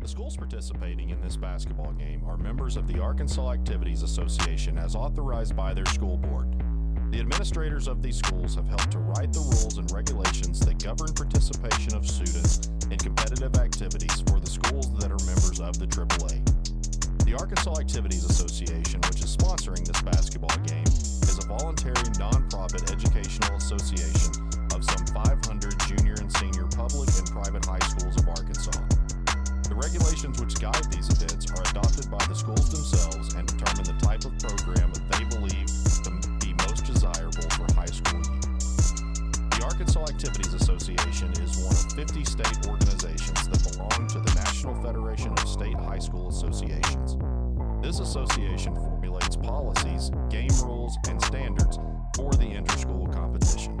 The schools participating in this basketball game are members of the Arkansas Activities Association as authorized by their school board. The administrators of these schools have helped to write the rules and regulations that govern participation of students in competitive activities for the schools that are members of the AAA. The Arkansas Activities Association, which is sponsoring this basketball game, is a voluntary nonprofit educational association of some 500 junior and senior public and private high schools of Arkansas. The regulations which guide these events are adopted by the schools themselves and determine the type of program that they believe to be most desirable for high school youth. The Arkansas Activities Association is one of 50 state organizations that belong to the National Federation of State High School Associations. This association formulates policies, game rules, and standards for the inter-school competition.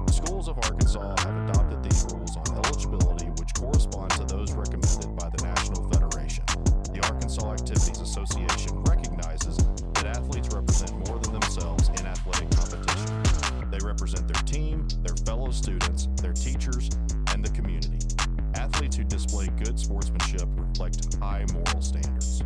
The schools of Arkansas have adopted these rules on eligibility, which correspond to those recommended by the National Federation. The Arkansas Activities Association recognizes that athletes represent more than themselves in athletic competition. They represent their team, their fellow students, their teachers, and the community. Athletes who display good sportsmanship reflect high moral standards.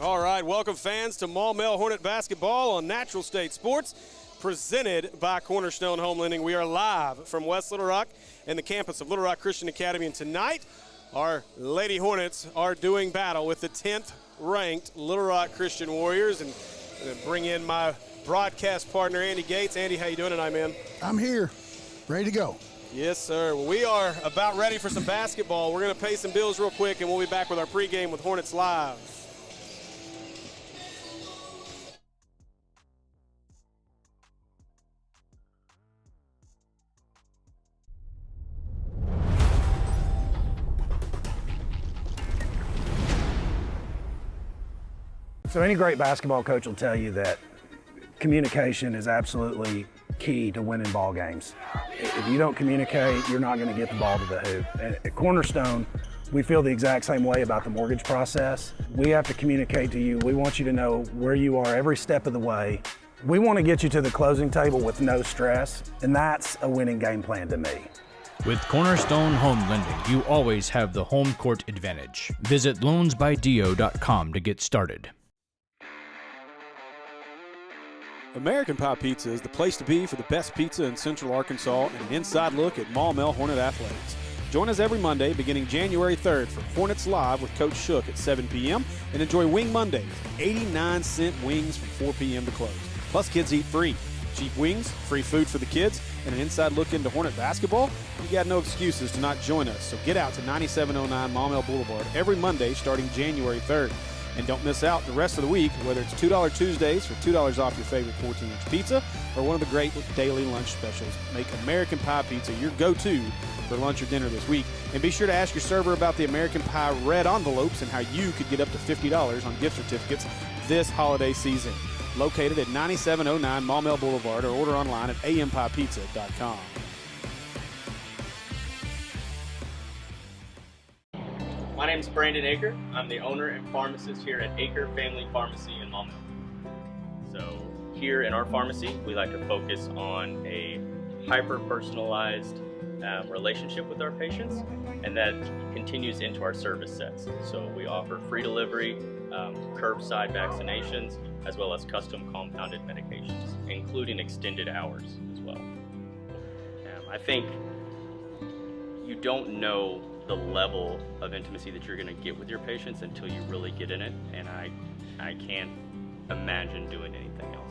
All right, welcome fans to Maumelle Hornet basketball on Natural State Sports, presented by Cornerstone Home Lending. We are live from West Little Rock and the campus of Little Rock Christian Academy, and tonight our Lady Hornets are doing battle with the 10th ranked Little Rock Christian Warriors. And I'm gonna bring in my broadcast partner, Andy Gates. Andy, how you doing tonight, man? I'm here, ready to go. Yes, sir. Well, we are about ready for some basketball. We're going to pay some bills real quick, and we'll be back with our pregame with Hornets Live. So any great basketball coach will tell you that communication is absolutely key to winning ball games. If you don't communicate, you're not going to get the ball to the hoop. At Cornerstone, we feel the exact same way about the mortgage process. We have to communicate to you. We want you to know where you are every step of the way. We want to get you to the closing table with no stress, and that's a winning game plan to me. With Cornerstone Home Lending, you always have the home court advantage. Visit loansbydo.com to get started. American Pie Pizza is the place to be for the best pizza in Central Arkansas and an inside look at Maumelle Hornet athletics. Join us every Monday beginning January 3rd for Hornets Live with Coach Shook at 7 p.m. and enjoy Wing Mondays, 89-cent wings from 4 p.m. to close. Plus, kids eat free. Cheap wings, free food for the kids, and an inside look into Hornet basketball. You got no excuses to not join us, so get out to 9709 Maumelle Boulevard every Monday starting January 3rd. And don't miss out the rest of the week, whether it's $2 Tuesdays for $2 off your favorite 14-inch pizza or one of the great daily lunch specials. Make American Pie Pizza your go-to for lunch or dinner this week. And be sure to ask your server about the American Pie red envelopes and how you could get up to $50 on gift certificates this holiday season. located at 9709 Maumelle Boulevard, or order online at ampiepizza.com. My name is Brandon Aker. I'm the owner and pharmacist here at Aker Family Pharmacy in Maumelle. So here in our pharmacy, we like to focus on a hyper-personalized relationship with our patients, and that continues into our service sets. So we offer free delivery, curbside vaccinations, as well as custom compounded medications, including extended hours as well. I think you don't know the level of intimacy that you're going to get with your patients until you really get in it, and I can't imagine doing anything else.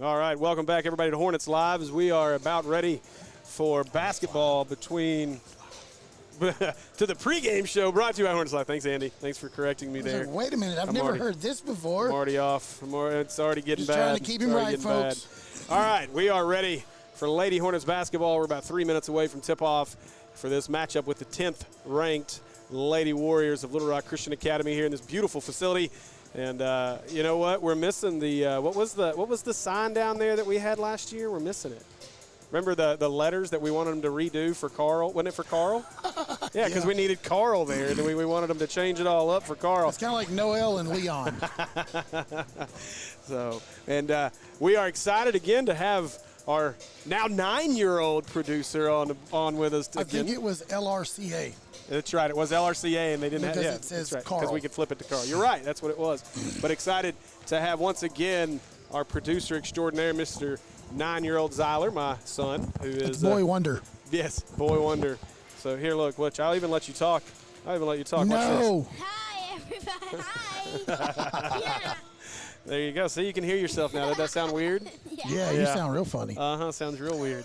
All right, welcome back, everybody, to Hornets Live, as we are about ready for basketball between to the pregame show brought to you by Hornets Live. Thanks, Andy. Thanks for correcting me there. Wait a minute, I've never heard this before. I'm already off. It's already getting Just bad. trying to keep him right, folks. Bad. All right, we are ready for Lady Hornets basketball. We're about 3 minutes away from tip-off for this matchup with the 10th ranked Lady Warriors of Little Rock Christian Academy here in this beautiful facility. And you know what? We're missing the what was the sign down there that we had last year? We're missing it. Remember the letters that we wanted them to redo for Carl? Wasn't it for Carl? Yeah, because we needed Carl there, and we wanted them to change it all up for Carl. It's kind of like Noel and Leon. So, and we are excited again to have our now 9-year-old producer on with us again. I think it was LRCA. That's right. It was LRCA, and they didn't because have it says right, Carl. because we could flip it to Carl. You're right. That's what it was. But excited to have once again our producer extraordinaire, Mr. 9-year-old Zyler, my son, who is Boy Wonder. Yes, Boy Wonder. So here, look, I'll even let you talk. No. Hi, everybody. Hi. Yeah. There you go. See, you can hear yourself now. Did that sound weird? Yeah, you sound real funny. Sounds real weird.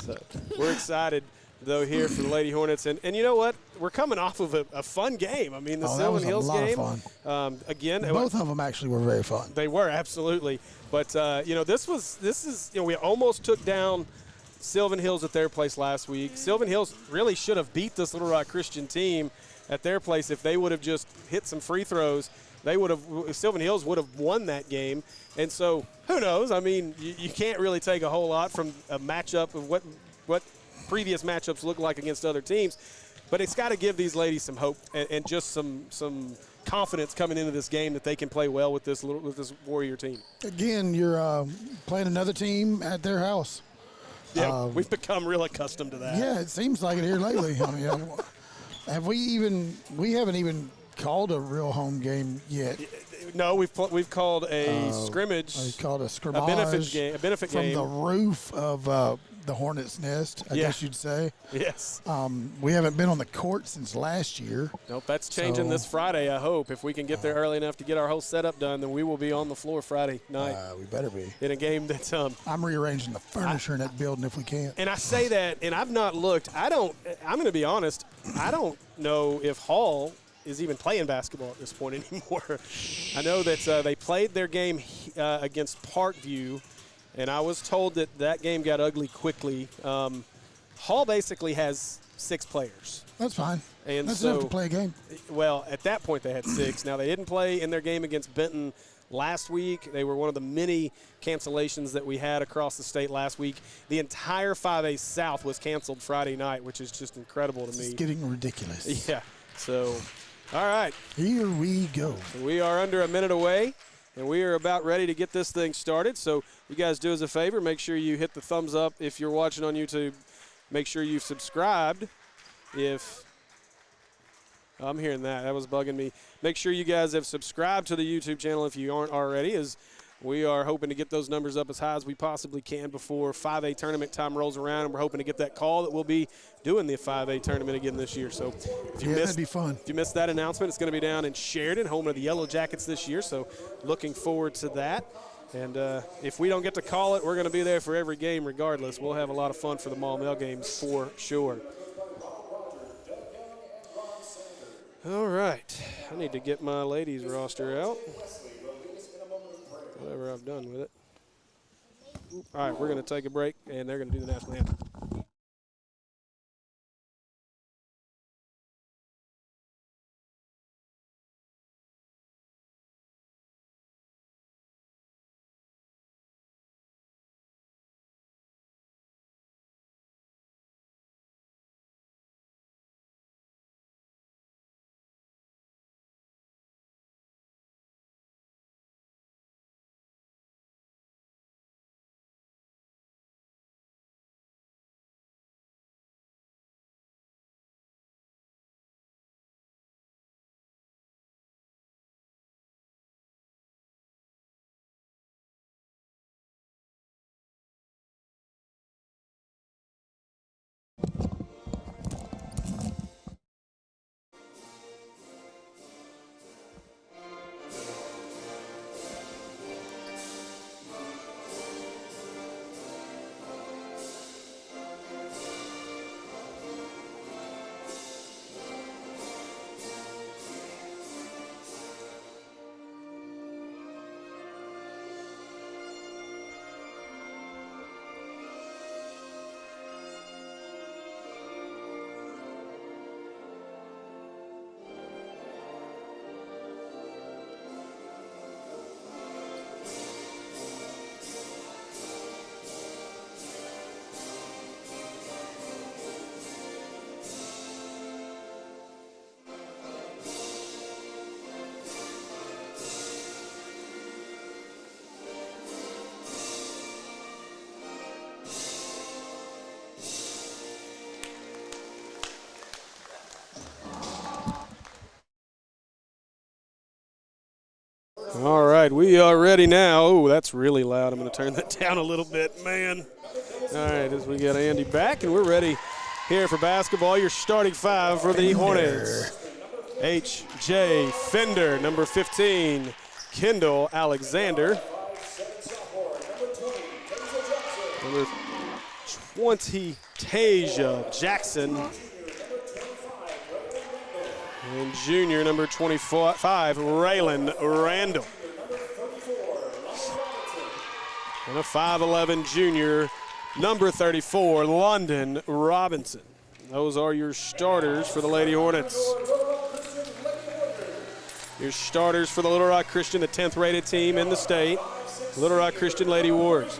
So we're excited, though, here for the Lady Hornets. And you know what? We're coming off of a fun game. I mean, the Sylvan Hills game. Of fun. Again, both of them actually were very fun. They were, absolutely. But, this is, we almost took down Sylvan Hills at their place last week. Sylvan Hills really should have beat this Little Rock Christian team at their place if they would have just hit some free throws. Sylvan Hills would have won that game. And so, who knows? I mean, you can't really take a whole lot from a matchup of what previous matchups look like against other teams. But it's got to give these ladies some hope and just some confidence coming into this game that they can play well with this Warrior team. Again, you're playing another team at their house. Yeah, we've become real accustomed to that. Yeah, it seems like it here lately. I mean, we haven't even called a real home game yet. No, we've called a scrimmage. We've called a scrimmage. A benefit game. From the roof of the Hornets' nest, I guess you'd say. Yes. We haven't been on the court since last year. Nope, that's changing this Friday, I hope. If we can get there early enough to get our whole setup done, then we will be on the floor Friday night. We better be. In a game that's I'm rearranging the furniture in that building if we can. And I say that, and I've not looked. I'm going to be honest, I don't know if Hall is even playing basketball at this point anymore. I know that they played their game against Parkview, and I was told that game got ugly quickly. Hall basically has 6 players. That's fine. And that's so, enough to play a game. Well, at that point they had 6. Now, they didn't play in their game against Benton last week. They were one of the many cancellations that we had across the state last week. The entire 5A South was canceled Friday night, which is just incredible to me. It's getting ridiculous. Yeah. So, all right. Here we go. We are under a minute away, and we are about ready to get this thing started. So you guys do us a favor. Make sure you hit the thumbs up if you're watching on YouTube. Make sure you've subscribed if – I'm hearing that. That was bugging me. Make sure you guys have subscribed to the YouTube channel if you aren't already, as we are hoping to get those numbers up as high as we possibly can before 5A tournament time rolls around, and we're hoping to get that call that we'll be doing the 5A tournament again this year. So if you that'd be fun. If you missed that announcement, it's going to be down in Sheridan, home of the Yellow Jackets this year, so looking forward to that. And if we don't get to call it, we're going to be there for every game regardless. We'll have a lot of fun for the Maumelle games for sure. All right. I need to get my ladies roster out. Whatever I've done with it. All right, we're going to take a break, and they're going to do the national anthem. right, we are ready now. Oh, that's really loud. I'm going to turn that down a little bit, man. All right, as we get Andy back, and we're ready here for basketball. Your starting five for the Hornets. H.J. Fender, number 15. Kendall Alexander. Number 20, Tasia Jackson. And junior, number 25, Raylan Randall. And a 5'11 junior, number 34, London Robinson. Those are your starters for the Lady Hornets. Your starters for the Little Rock Christian, the 10th rated team in the state, Little Rock Christian Lady Warriors.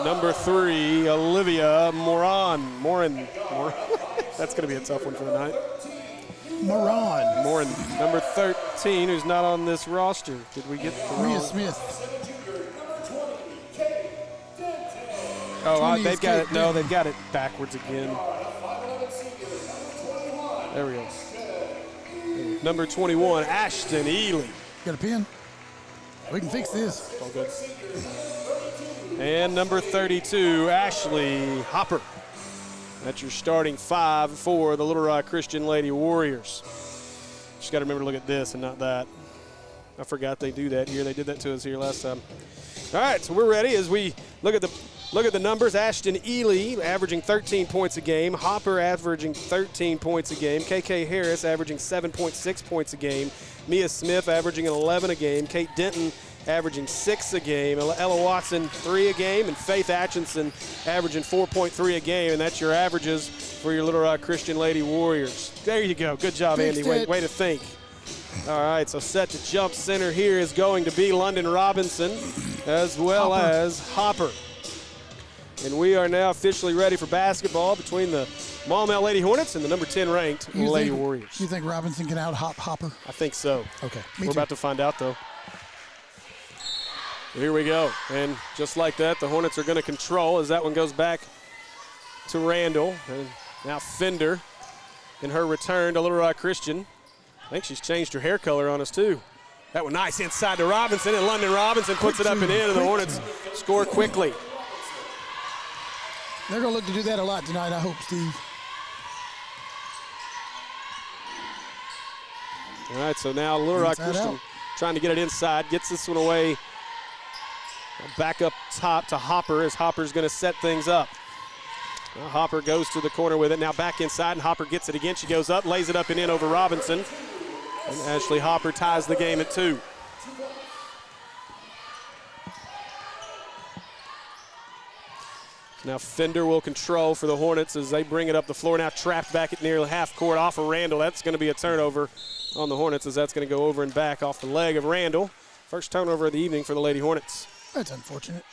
Number 3, Olivia Moran. That's going to be a tough one for the night. Moran. Number 13, who's not on this roster. Did we get the Mia wrong? Smith. Oh, 20 they've is got it. Kate No, Denton. they've got it backwards again. There we go. Number 21, Ashton Ely. Got a pen? We can fix this. All good. And number 32, Ashley Hopper. That's your starting five for the Little Rock Christian Lady Warriors. Just got to remember to look at this and not that. I forgot they do that here. They did that to us here last time. All right, so we're ready as we look at the numbers. Ashton Ely averaging 13 points a game. Hopper averaging 13 points a game. KK Harris averaging 7.6 points a game. Mia Smith averaging 11 a game. Kate Denton averaging 6 a game. Ella Watson 3 a game. And Faith Atchison averaging 4.3 a game. And that's your averages for your Little Rock Christian Lady Warriors. There you go. Good job, Andy. Way to think. All right, so set to jump center here is going to be London Robinson as well as Hopper. And we are now officially ready for basketball between the Maumelle Lady Hornets and the number 10 ranked Lady Warriors. You think Robinson can out-hop Hopper? I think so. Okay. We're about to find out, though. Here we go. And just like that, the Hornets are going to control as that one goes back to Randall. And now Fender in her return to Little Rock Christian. I think she's changed her hair color on us, too. That one nice inside to Robinson, and London Robinson puts it up and in, and the Hornets score quickly. They're going to look to do that a lot tonight, I hope, Steve. All right, so now Little Rock Christian trying to get it inside, gets this one away. Back up top to Hopper as Hopper's going to set things up. Now Hopper goes to the corner with it. Now back inside, and Hopper gets it again. She goes up, lays it up and in over Robinson. And Ashley Hopper ties the game at 2. Now Fender will control for the Hornets as they bring it up the floor. Now trapped back at near half court off of Randall. That's going to be a turnover on the Hornets as that's going to go over and back off the leg of Randall. First turnover of the evening for the Lady Hornets. That's unfortunate.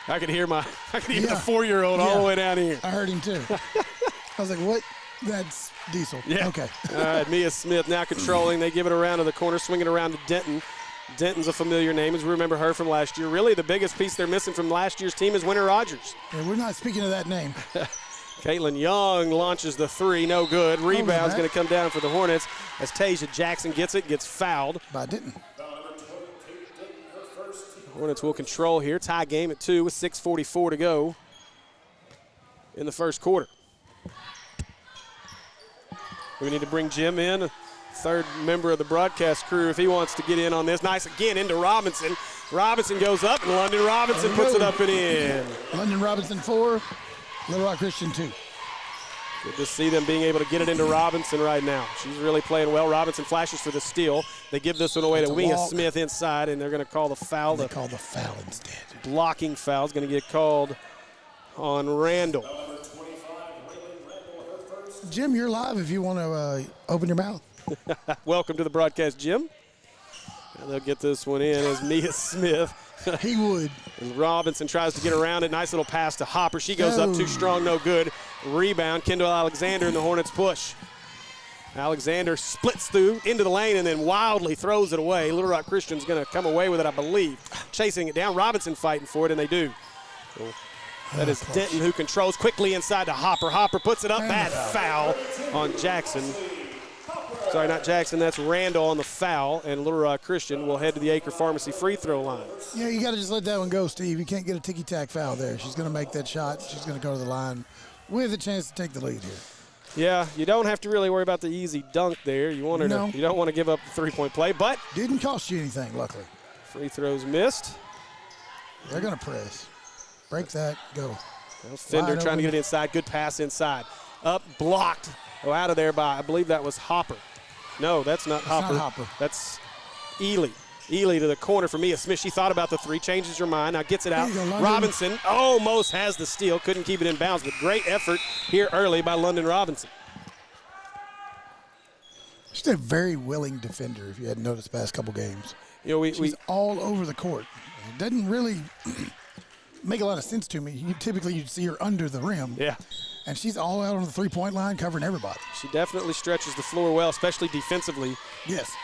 I could hear the 4-year-old all the way down here. I heard him too. I was like, what? That's Diesel. Yeah. Okay. All right, Mia Smith now controlling. They give it around to the corner, swing it around to Denton. Denton's a familiar name, as we remember her from last year. Really, the biggest piece they're missing from last year's team is Winter Rogers. Yeah, we're not speaking of that name. Caitlin Young launches the 3, no good. Rebound's going to come down for the Hornets as Tasia Jackson gets it, gets fouled. By Denton. Hornets will control here. Tie game at 2 with 6:44 to go in the first quarter. We need to bring Jim in, third member of the broadcast crew, if he wants to get in on this. Nice again into Robinson. Robinson goes up, and London Robinson puts it up and in. London Robinson 4, Little Rock Christian 2. Good to see them being able to get it into Robinson right now. She's really playing well. Robinson flashes for the steal. They give this one away to Mia Smith inside, and they're going to call the foul. They call the foul instead. Blocking foul is going to get called on Randall. Jim, you're live if you want to open your mouth. Welcome to the broadcast, Jim. And they'll get this one in as Mia Smith. He would. And Robinson tries to get around it. Nice little pass to Hopper. She goes up too strong, no good. Rebound, Kendall Alexander, and the Hornets push. Alexander splits through into the lane and then wildly throws it away. Little Rock Christian's going to come away with it, I believe. Chasing it down. Robinson fighting for it, and they do. So that is Denton who controls quickly inside to Hopper. Hopper puts it up. Bad foul on Jackson. Sorry, not Jackson. That's Randall on the foul, and Little Rock Christian will head to the Acre Pharmacy free throw line. Yeah, you got to just let that one go, Steve. You can't get a ticky-tack foul there. She's going to make that shot. She's going to go to the line with a chance to take the lead here. Yeah, you don't have to really worry about the easy dunk there. You want her to, you don't want to give up the three-point play, but didn't cost you anything, luckily. Free throws missed. They're going to press. Break that, go. Well, Fender trying to get it inside. Good pass inside. Up, blocked. Oh, out of there by, I believe that was Hopper. No, that's not Hopper. Not Hopper. That's Ely. Ely to the corner for Mia Smith. She thought about the three, changes her mind, now gets it out. Robinson almost has the steal, couldn't keep it in bounds, but great effort here early by London Robinson. She's a very willing defender, if you hadn't noticed the past couple games. You know, she's all over the court. It doesn't really make a lot of sense to me. Typically, you'd see her under the rim. Yeah. And she's all out on the three-point line covering everybody. She definitely stretches the floor well, especially defensively. Yes.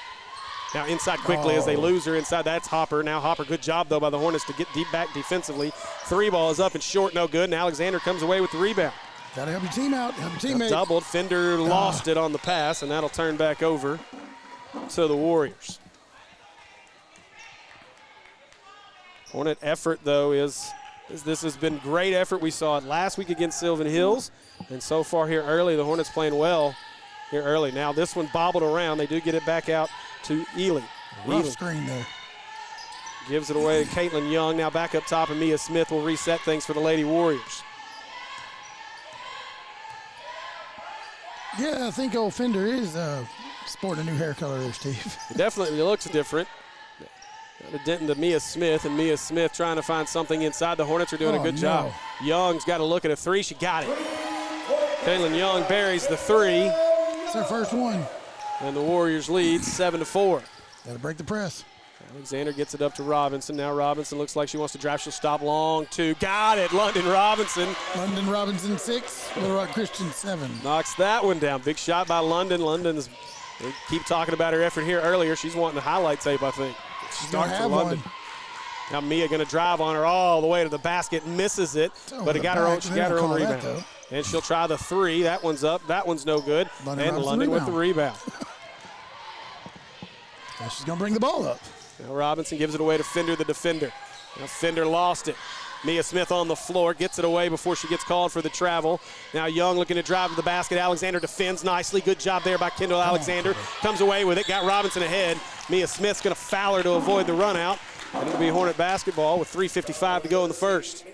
Now inside quickly as they lose her inside. That's Hopper. Now Hopper, good job, though, by the Hornets to get deep back defensively. Three ball is up and short, no good, and Alexander comes away with the rebound. Got to help your team out, help your teammate. Doubled. Fender lost it on the pass, and that'll turn back over to the Warriors. Hornet effort, though, is this has been great effort. We saw it last week against Sylvan Hills, and so far here early, the Hornets playing well here early. Now this one bobbled around. They do get it back out to Ely. Rough screen there. Gives it away to Caitlin Young. Now back up top, and Mia Smith will reset things for the Lady Warriors. Yeah, I think old Fender is sporting a new hair color there, Steve. It definitely looks different. Got a dent into Mia Smith, and Mia Smith trying to find something inside. The Hornets are doing a good job. Young's got to look at a three. She got it. Caitlin Young buries the three. It's her first one. And the Warriors lead 7-4. Got to break the press. Alexander gets it up to Robinson. Now Robinson looks like she wants to drive. She'll stop long two. Got it, London Robinson. London Robinson 6, Little Rock Christian 7. Knocks that one down. Big shot by London. London's, we keep talking about her effort here earlier. She's wanting the highlight tape, I think. She's going to have London. Now Mia going to drive on her all the way to the basket, misses it, but it got her own, she got her own rebound. And she'll try the three. That one's up. That one's no good. And London with the rebound. Now she's going to bring the ball up. Now Robinson gives it away to Fender, the defender. Now Fender lost it. Mia Smith on the floor, gets it away before she gets called for the travel. Now Young looking to drive to the basket. Alexander defends nicely. Good job there by Kendall Alexander. Comes away with it, got Robinson ahead. Mia Smith's going to foul her to avoid the run out. And it'll be Hornet basketball with 3:55 to go in the first.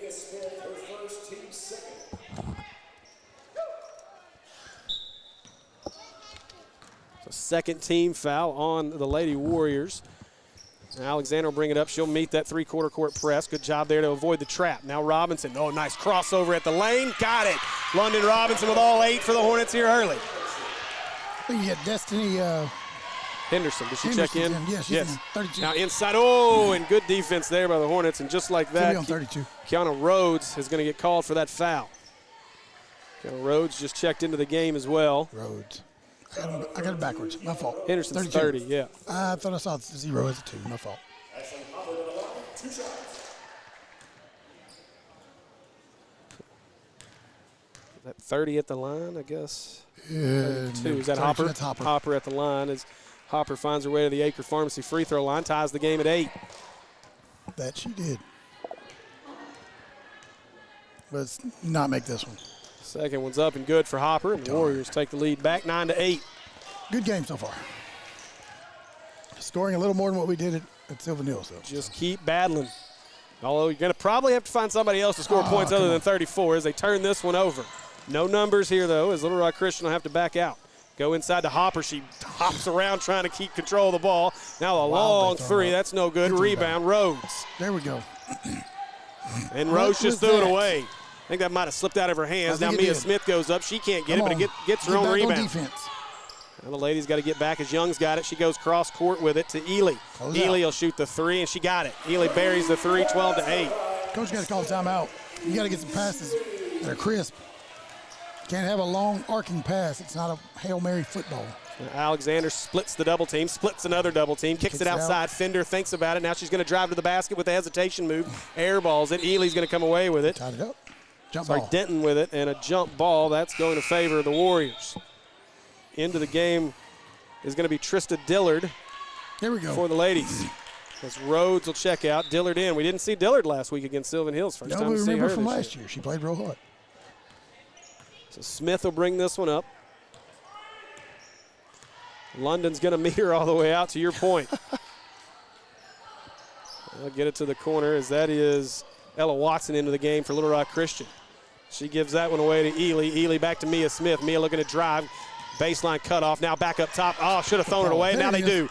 So second team foul on the Lady Warriors. Alexander will bring it up. She'll meet that three-quarter court press. Good job there to avoid the trap. Now Robinson. Oh, nice crossover at the lane. Got it. London Robinson with all 8 for the Hornets here early. I think you get Destiny Henderson. Did she check in? Yeah, she's in 32. Now inside. Oh, and good defense there by the Hornets. And just like that, on 32. Kiana Rhodes is going to get called for that foul. Kiana Rhodes just checked into the game as well. Rhodes. I got it backwards. My fault. Henderson's 30, yeah. I thought I saw 0 as a 2. My fault. Is that 30 at the line, I guess? Yeah. 2. Is that Hopper? That's Hopper. Hopper at the line as Hopper finds her way to the Acre Pharmacy free throw line, ties the game at 8. That she did. But let's not make this one. Second one's up and good for Hopper, and the Warriors take the lead back 9-8. Good game so far. Scoring a little more than what we did at Sylvan Hills, though. Just keep battling. Although you're going to probably have to find somebody else to score points other than 34 as they turn this one over. No numbers here, though, as Little Rock Christian will have to back out. Go inside to Hopper. She hops around trying to keep control of the ball. Now a long three. That's no good. Rebound, Rhodes. There we go. And Rhodes just threw it away. I think that might have slipped out of her hands. Now Mia Smith goes up. She can't get it, but it gets her own rebound. Now the lady's got to get back as Young's got it. She goes cross court with it to Ely. Ely will shoot the three, and she got it. Ely buries the three, 12-8. Coach got to call timeout. You got to get some passes that are crisp. Can't have a long arcing pass. It's not a Hail Mary football. Alexander splits the double team, splits another double team, kicks it outside. Fender thinks about it. Now she's going to drive to the basket with a hesitation move. Airballs it. Ely's going to come away with it. Tied it up. Jump ball. Denton with it, and a jump ball. That's going to favor the Warriors. Into the game is going to be Trista Dillard Here we go. for the ladies. As Rhodes will check out, Dillard in. We didn't see Dillard last week against Sylvan Hills. First time we to see remember her from this last year. She played real hard. So Smith will bring this one up. London's going to meet her all the way out to your point. I'll get it to the corner as that is Ella Watson into the game for Little Rock Christian. She gives that one away to Ely. Ely back to Mia Smith. Mia looking to drive. Baseline cutoff. Now back up top. Oh, should have thrown it away. Now they do.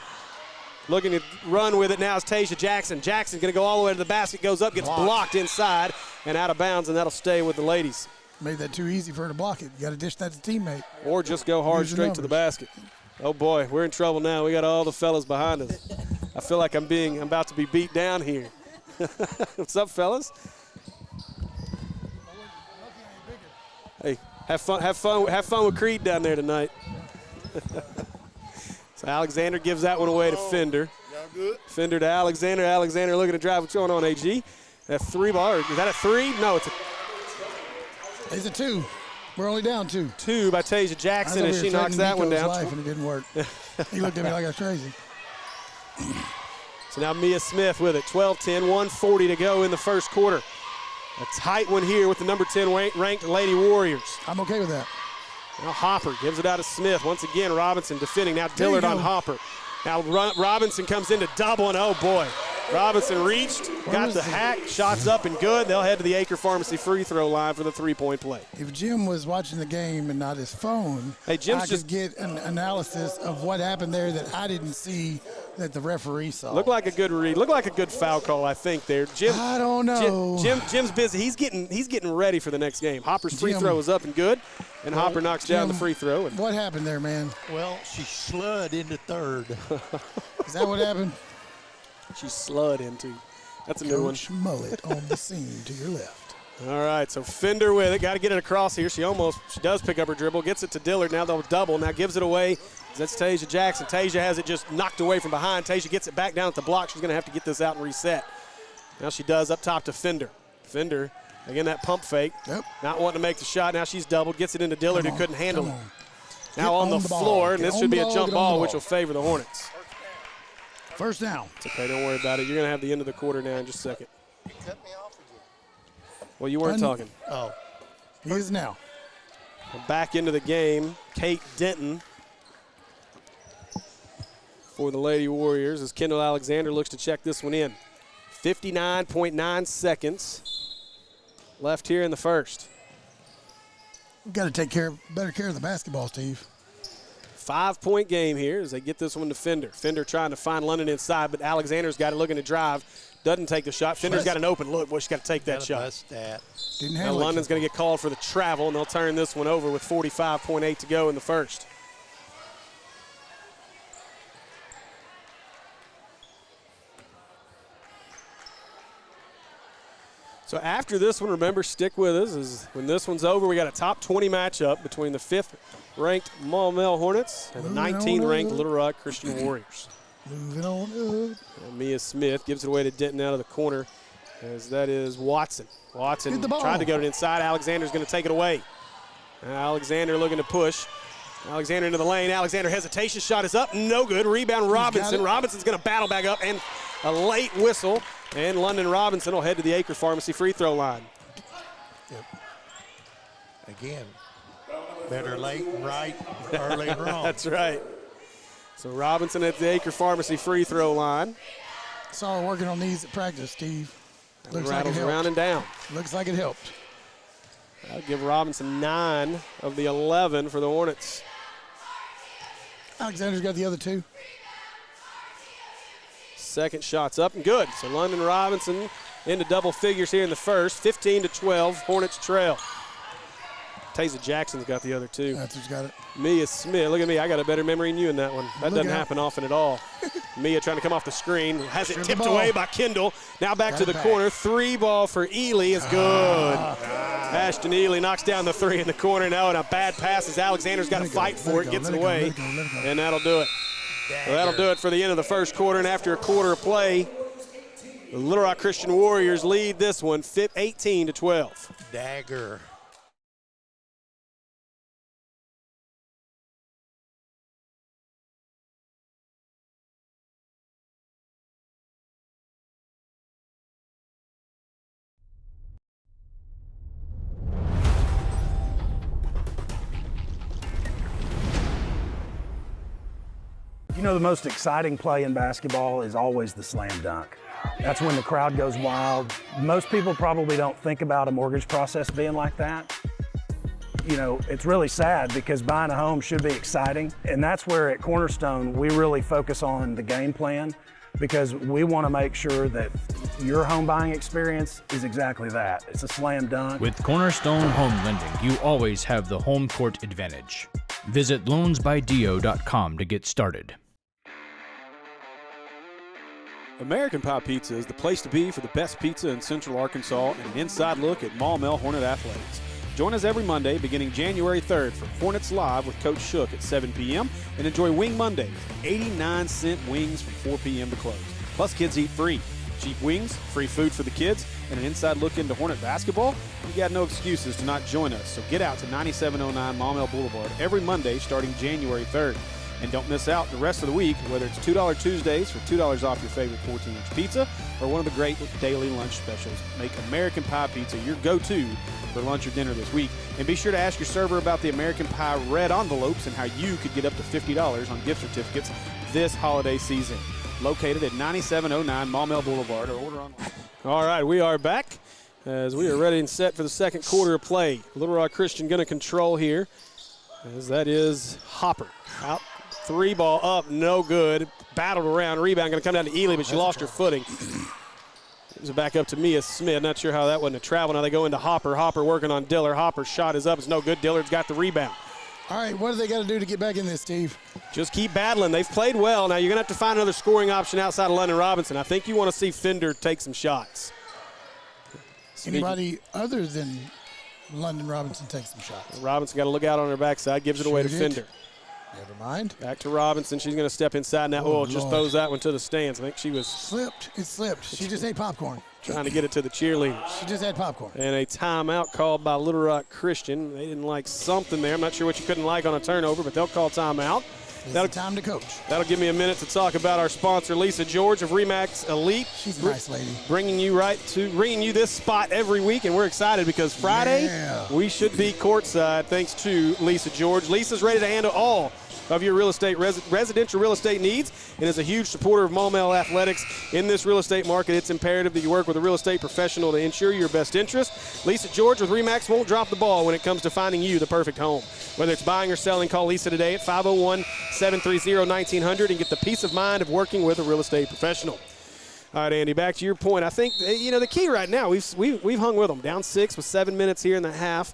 Looking to run with it now is Tasia Jackson. Jackson's going to go all the way to the basket. Goes up, gets blocked inside and out of bounds, and that'll stay with the ladies. Made that too easy for her to block it. You got to dish that to teammate. Or just go hard Use the straight to the basket. Oh boy, we're in trouble now. We got all the fellas behind us. I feel like I'm about to be beat down here. What's up, fellas? Hey, have fun with Creed down there tonight. So Alexander gives that one away to Fender. Fender to Alexander. Alexander looking to drive. What's going on, AG? That 3 ball, is that a 3? No, it's a 2. We're only down 2. 2 by Tasia Jackson, and she knocks that one down. Life and it didn't work. He looked at me like I was crazy. So now Mia Smith with it. 12-10, 1:40 to go in the first quarter. A tight one here with the number 10 ranked Lady Warriors. I'm okay with that. Now Hopper gives it out to Smith. Once again, Robinson defending. Now Dillard on Hopper. Now Robinson comes into double, and oh boy. Robinson reached, got the hack, shots up and good. They'll head to the Acre Pharmacy free throw line for the 3-point play. If Jim was watching the game and not his phone, I could get an analysis of what happened there that I didn't see that the referee saw. Looked like a good read. Looked like a good foul call, I think, there. Jim, I don't know. Jim's busy. He's getting ready for the next game. Hopper's free throw is up and good, and Hopper knocks down the free throw. What happened there, man? Well, she slid into third. Is that what happened? She slid into. That's a new one. Coach Mullet on the scene to your left. All right, so Fender with it. Got to get it across here. She does pick up her dribble. Gets it to Dillard. Now they'll double. Now gives it away. That's Tasia Jackson. Tasia has it just knocked away from behind. Tasia gets it back down at the block. She's going to have to get this out and reset. Now she does up top to Fender. Fender, again, that pump fake. Yep. Not wanting to make the shot. Now she's doubled. Gets it into Dillard, who couldn't handle it. Now on the floor, and this should be a jump ball, which will favor the Hornets. First down. It's okay, don't worry about it. You're going to have the end of the quarter now in just a second. You cut me off again. Well, you weren't talking. Oh. He is now. Back into the game, Kate Denton for the Lady Warriors as Kendall Alexander looks to check this one in. 59.9 seconds left here in the first. We've got to take better care of the basketball, Steve. 5-point game here as they get this one to Fender. Fender trying to find London inside, but Alexander's got it looking to drive. Doesn't take the shot. Fender's got an open look. Boy, she's got to take that shot. Didn't Now handle it. London's going to get called for the travel, and they'll turn this one over with 45.8 to go in the first. So after this one, remember, stick with us. Is when this one's over, we got a top 20 matchup between the 5th-ranked Maumelle Hornets and the 19th-ranked Little Rock Christian Warriors. Moving on up. And Mia Smith gives it away to Denton out of the corner, as that is Watson. Watson tried to go to the inside. Alexander's going to take it away. Alexander looking to push. Alexander into the lane. Alexander hesitation. Shot is up. No good. Rebound Robinson. Robinson's going to battle back up, and a late whistle. And London Robinson will head to the Acre Pharmacy free throw line. Yep. Again, better late and right, early and wrong. That's right. So Robinson at the Acre Pharmacy free throw line. Saw her working on these at practice, Steve. Looks like it helped. Around and down. Looks like it helped. I'll give Robinson 9 of the 11 for the Hornets. Alexander's got the other 2. Second shot's up and good. So London Robinson into double figures here in the first. 15-12, Hornets trail. Tasia Jackson's got the other 2. That's who's got it. Mia Smith, look at me, I got a better memory than you in that one. That doesn't happen often at all. Mia trying to come off the screen, has it tipped away by Kendall. Now back to the corner, 3 ball for Ely is good. Ashton Ely knocks down the 3 in the corner. Now in a bad pass as Alexander's got to fight for it, gets it away, and that'll do it. So that'll do it for the end of the first quarter, and after a quarter of play, the Little Rock Christian Warriors lead this one 18-12. Dagger. You know, the most exciting play in basketball is always the slam dunk. That's when the crowd goes wild. Most people probably don't think about a mortgage process being like that. You know, it's really sad because buying a home should be exciting. And that's where at Cornerstone, we really focus on the game plan because we want to make sure that your home buying experience is exactly that. It's a slam dunk. With Cornerstone Home Lending, you always have the home court advantage. Visit loansbydio.com to get started. American Pie Pizza is the place to be for the best pizza in Central Arkansas and an inside look at Maumelle Hornet athletics. Join us every Monday beginning January 3rd for Hornets Live with Coach Shook at 7 p.m. and enjoy Wing Mondays, 89-cent wings from 4 p.m. to close. Plus, kids eat free. Cheap wings, free food for the kids, and an inside look into Hornet basketball? You got no excuses to not join us, so get out to 9709 Maumelle Boulevard every Monday starting January 3rd. And don't miss out the rest of the week, whether it's $2 Tuesdays for $2 off your favorite 14-inch pizza or one of the great daily lunch specials. Make American Pie Pizza your go-to for lunch or dinner this week. And be sure to ask your server about the American Pie red envelopes and how you could get up to $50 on gift certificates this holiday season. Located at 9709 Maumelle Boulevard or order online. All right, we are back as we are ready and set for the second quarter of play. Little Rock Christian going to control here as that is Hopper. Out. 3 ball up, no good. Battled around, rebound going to come down to Ely, but she lost her footing. It was back up to Mia Smith. Not sure how that wasn't a travel. Now they go into Hopper. Hopper working on Dillard. Hopper's shot is up. It's no good. Dillard's got the rebound. All right, what do they got to do to get back in this, Steve? Just keep battling. They've played well. Now you're going to have to find another scoring option outside of London Robinson. I think you want to see Fender take some shots. Anybody other than London Robinson take some shots? Robinson got to look out on her backside. Gives it away to Fender. Never mind. Back to Robinson. She's going to step inside now. Oh, just throws that one to the stands. I think she was slipped. It slipped. She just ate popcorn. Trying to get it to the cheerleaders. She just had popcorn. And a timeout called by Little Rock Christian. They didn't like something there. I'm not sure what you couldn't like on a turnover, but they'll call timeout. That'll time to coach. That'll give me a minute to talk about our sponsor, Lisa George of Remax Elite. She's a nice lady. Bringing you this spot every week, and we're excited because Friday we should be courtside thanks to Lisa George. Lisa's ready to handle all of your real estate, residential real estate needs, and is a huge supporter of Maumelle athletics. In this real estate market, it's imperative that you work with a real estate professional to ensure your best interest. Lisa George with Remax won't drop the ball when it comes to finding you the perfect home. Whether it's buying or selling, call Lisa today at 501-730-1900 and get the peace of mind of working with a real estate professional. All right, Andy, back to your point. I think, the key right now, we've hung with them. Down 6 with 7 minutes here in the half.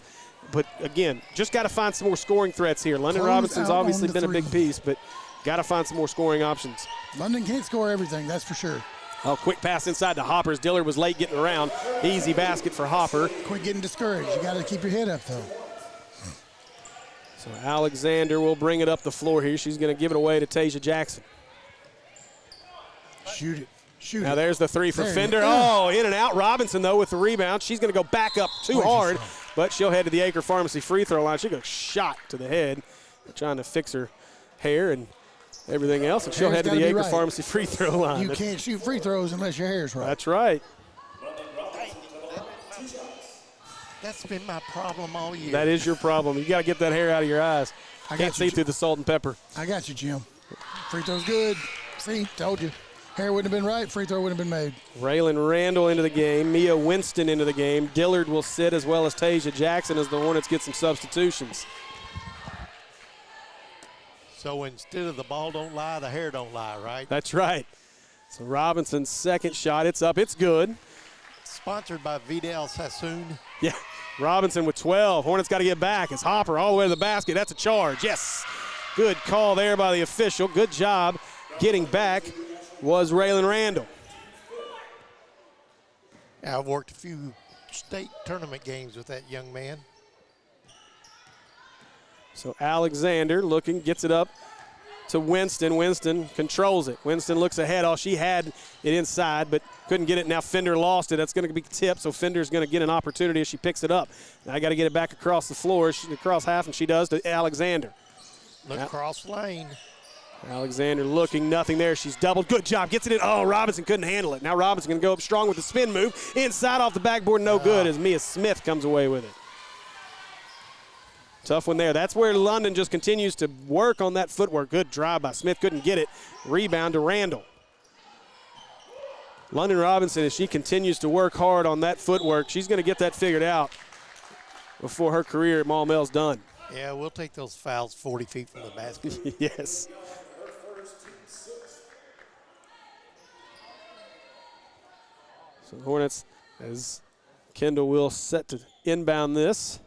But, again, just got to find some more scoring threats here. London Robinson's obviously been a big piece, but got to find some more scoring options. London can't score everything, that's for sure. Oh, quick pass inside to Hopper's. Dillard was late getting around. Easy basket for Hopper. Quit getting discouraged. You got to keep your head up, though. So Alexander will bring it up the floor here. She's going to give it away to Tasia Jackson. Shoot it. Now there's the three for Fender. Oh, in and out. Robinson, though, with the rebound. She's going to go back up too hard, but she'll head to the Acre Pharmacy free throw line. She goes shot to the head. They're trying to fix her hair and everything else, and she'll head to the Acre Pharmacy free throw line. You can't shoot free throws unless your hair's right. That's right. That's been my problem all year. That is your problem. You got to get that hair out of your eyes. Can't see through the salt and pepper. I got you, Jim. Free throw's good. See, told you. Hair wouldn't have been right, free throw wouldn't have been made. Raylan Randall into the game, Mia Winston into the game. Dillard will sit as well as Tasia Jackson as the Hornets get some substitutions. So instead of the ball don't lie, the hair don't lie, right? That's right. So Robinson's second shot, it's up, it's good. Sponsored by Vidal Sassoon. Yeah, Robinson with 12. Hornets got to get back. It's Hopper all the way to the basket. That's a charge, yes. Good call there by the official. Good job getting back was Raylan Randall. I've worked a few state tournament games with that young man. So Alexander looking, gets it up to Winston. Winston controls it. Winston looks ahead. All she had it inside, but couldn't get it. Now Fender lost it. That's going to be tipped, so Fender's going to get an opportunity as she picks it up. Now I got to get it back across the floor, across half, and she does to Alexander. Look across lane. Alexander looking, nothing there. She's doubled. Good job. Gets it in. Oh, Robinson couldn't handle it. Now Robinson going to go up strong with the spin move. Inside off the backboard, no good as Mia Smith comes away with it. Tough one there. That's where London just continues to work on that footwork. Good drive by Smith. Couldn't get it. Rebound to Randall. London Robinson, as she continues to work hard on that footwork, she's going to get that figured out before her career at Maumelle's done. Yeah, we'll take those fouls 40 feet from the basket. Yes. So Hornets, as Kendall will set to inbound this.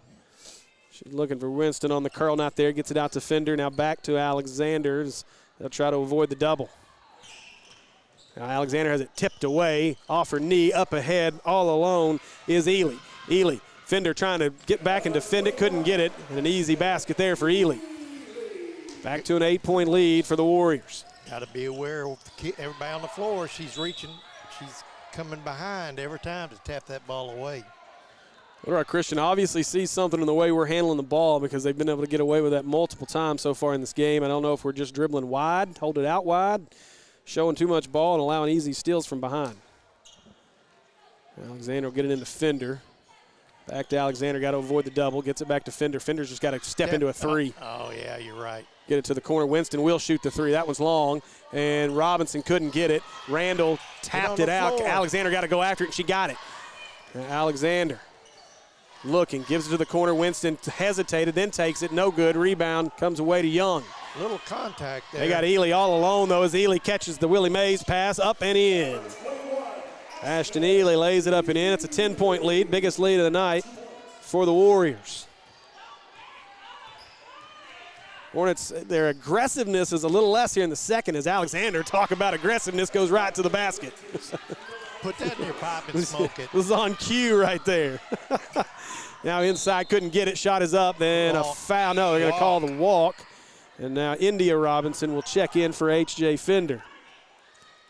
She's looking for Winston on the curl, not there. Gets it out to Fender. Now back to Alexander. They'll try to avoid the double. Now Alexander has it tipped away off her knee. Up ahead, all alone, is Ely. Ely, Fender trying to get back and defend it. Couldn't get it. And an easy basket there for Ely. Back to an 8-point lead for the Warriors. Got to be aware of everybody on the floor. She's reaching. She's coming behind every time to tap that ball away. Little Christian obviously sees something in the way we're handling the ball because they've been able to get away with that multiple times so far in this game. I don't know if we're just dribbling wide, hold it out wide, showing too much ball and allowing easy steals from behind. Alexander will get it into Fender. Back to Alexander, got to avoid the double, gets it back to Fender. Fender's just got to step into a three. Oh, yeah, you're right. Get it to the corner. Winston will shoot the three. That one's long, and Robinson couldn't get it. Randall tapped it out. Alexander got to go after it, and she got it. Alexander looking, gives it to the corner. Winston hesitated, then takes it. No good. Rebound comes away to Young. Little contact there. They got Ely all alone, though, as Ely catches the Willie Mays pass up and in. Ashton Ely lays it up and in. It's a 10-point lead, biggest lead of the night for the Warriors. Hornets, their aggressiveness is a little less here in the second as Alexander, talk about aggressiveness, goes right to the basket. Put that in your pipe and smoke it. This is on cue right there. Now inside, couldn't get it. Shot is up, then a foul. No, they're going to call the walk. And now India Robinson will check in for H.J. Fender.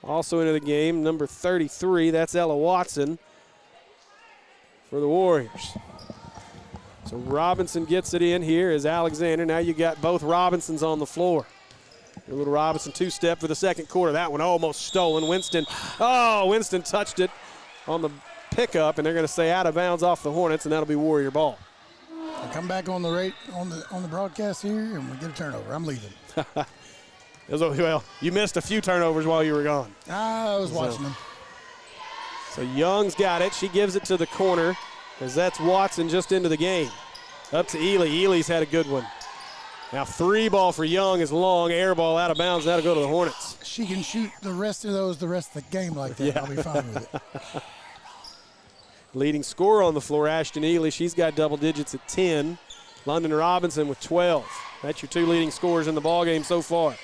Also into the game, number 33, that's Ella Watson for the Warriors. So Robinson gets it in here as Alexander. Now you got both Robinsons on the floor. A little Robinson two-step for the second quarter. That one almost stolen. Winston touched it on the pickup, and they're going to say out of bounds off the Hornets, and that'll be Warrior ball. I come back on the broadcast here, and we get a turnover. I'm leaving. Well, you missed a few turnovers while you were gone. I was watching them. So Young's got it. She gives it to the corner as that's Watson just into the game. Up to Ely. Ely's had a good one. Now three ball for Young is long. Air ball out of bounds. That'll go to the Hornets. She can shoot the rest of those the rest of the game like that. Yeah. I'll be fine with it. Leading scorer on the floor, Ashton Ely. She's got double digits at 10. London Robinson with 12. That's your two leading scorers in the ballgame so far.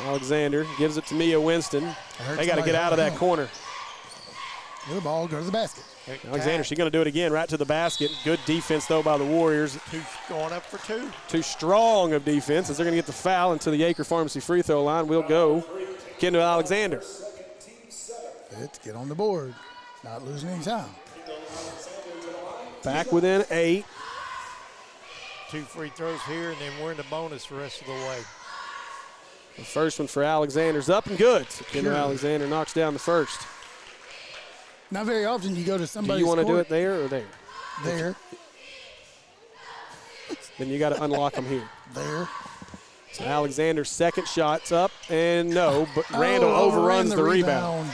Alexander gives it to Mia Winston. They got to get out of that corner. The ball, go to the basket. Alexander, she's going to do it again, right to the basket. Good defense, though, by the Warriors. Going up for two. Too strong of defense as they're going to get the foul into the Acre Pharmacy free throw line. We'll go Kendall Alexander. Let's get on the board. Not losing any time. Back within 8. 2 free throws here, and then we're in the bonus the rest of the way. The first one for Alexander's up and good. So Kendall Alexander knocks down the first. Not very often you go to somebody's Do you want to do it there or there? There. Then you got to unlock them here. There. So Alexander's second shot's up, and no, but Randall overruns the rebound.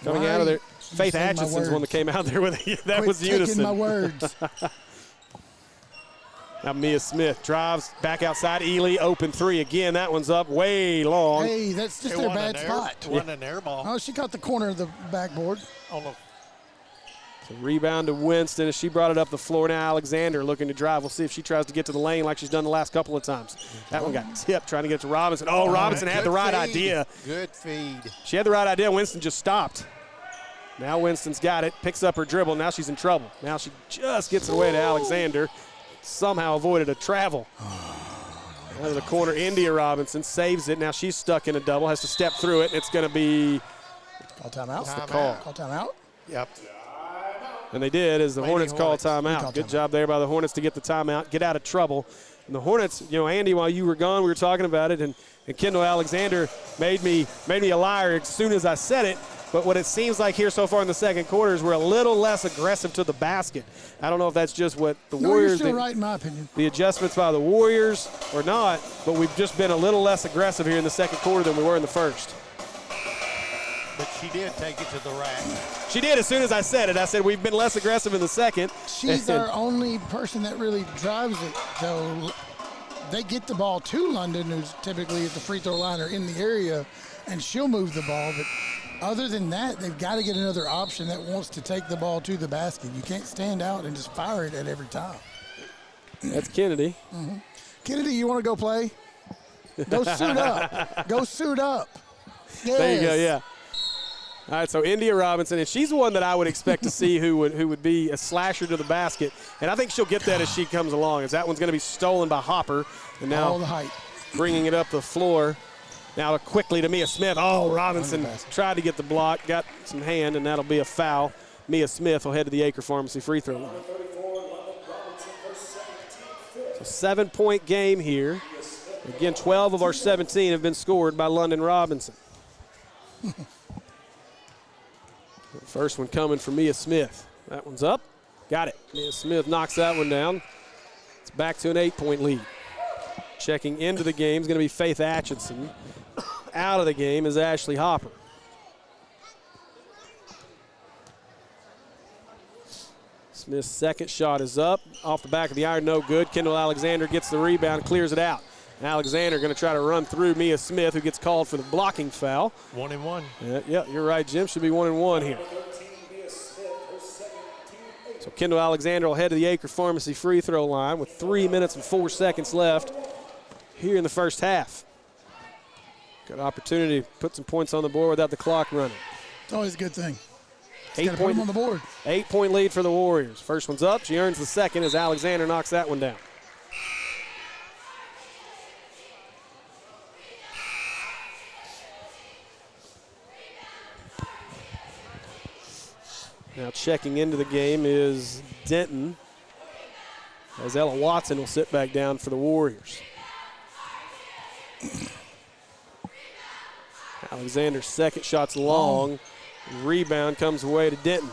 Coming out of there, Faith Atchinson's one that came out there with it. That was unison. Taking my words. Now Mia Smith drives back outside. Ely open three again. That one's up way long. Hey, that's just their bad spot. Wasn't an air ball. Oh, she caught the corner of the backboard. So rebound to Winston as she brought it up the floor. Now Alexander looking to drive. We'll see if she tries to get to the lane like she's done the last couple of times. That one got tipped trying to get to Robinson. Oh, Robinson had the right idea. Good feed. She had the right idea. Winston just stopped. Now Winston's got it, picks up her dribble. Now she's in trouble. Now she just gets away to Alexander. Somehow avoided a travel. Out of the corner, India Robinson saves it. Now she's stuck in a double, has to step through it. It's going to be call timeout. That's the call. Call timeout. Yep. And they did as the Hornets call timeout. Good job there by the Hornets to get the timeout, get out of trouble. And the Hornets, Andy, while you were gone, we were talking about it, and Kendall Alexander made me a liar as soon as I said it. But what it seems like here so far in the second quarter is we're a little less aggressive to the basket. I don't know if that's just what the Warriors. You're still right in my opinion. The adjustments by the Warriors or not, but we've just been a little less aggressive here in the second quarter than we were in the first. But she did take it to the rack. She did as soon as I said it. I said we've been less aggressive in the second. She's our only person that really drives it, though. They get the ball to London, who's typically at the free throw line or in the area, and she'll move the ball. But other than that, they've got to get another option that wants to take the ball to the basket. You can't stand out and just fire it at every time. That's Kennedy. Mm-hmm. Kennedy, you want to go play? Go suit up. Go suit up. Yes. There you go, yeah. All right, so India Robinson, and she's the one that I would expect to see who would be a slasher to the basket. And I think she'll get that as she comes along, as that one's going to be stolen by Hopper. And now all the height. Bringing it up the floor. Now quickly to Mia Smith. Oh, Robinson tried to get the block, got some hand, and that'll be a foul. Mia Smith will head to the Acre Pharmacy free throw line. So 7-point game here. Again, 12 of our 17 have been scored by London Robinson. First one coming for Mia Smith. That one's up. Got it. Mia Smith knocks that one down. It's back to an 8-point lead. Checking into the game is going to be Faith Atchison. Out of the game is Ashley Hopper. Smith's second shot is up. Off the back of the iron, no good. Kendall Alexander gets the rebound, clears it out. Alexander going to try to run through Mia Smith, who gets called for the blocking foul. 1-1. Yeah, you're right, Jim. Should be 1-1 here. So Kendall Alexander will head to the Acre Pharmacy free throw line with 3 minutes and 4 seconds left here in the first half. Good opportunity to put some points on the board without the clock running. It's always a good thing. Just put them on the board. 8-point lead for the Warriors. First one's up. She earns the second as Alexander knocks that one down. Now checking into the game is Denton, as Ella Watson will sit back down for the Warriors. Alexander's second shot's long. Rebound comes away to Denton.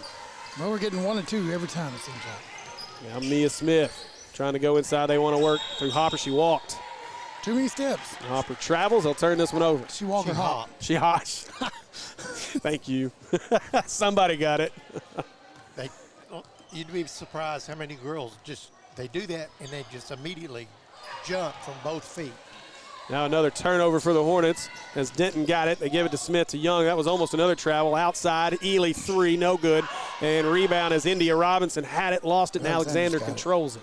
Well, we're getting 1 and 2 every time, it seems like. Now Mia Smith trying to go inside. They want to work through Hopper. She walked. Too many steps. Hopper travels. They'll turn this one over. She walked or hop. She hops. Thank you. Somebody got it. You'd be surprised how many girls they do that and they just immediately jump from both feet. Now another turnover for the Hornets as Denton got it. They give it to Smith to Young. That was almost another travel. Outside, Ely 3, no good. And rebound as India Robinson had it, lost it, and Alexander controls it.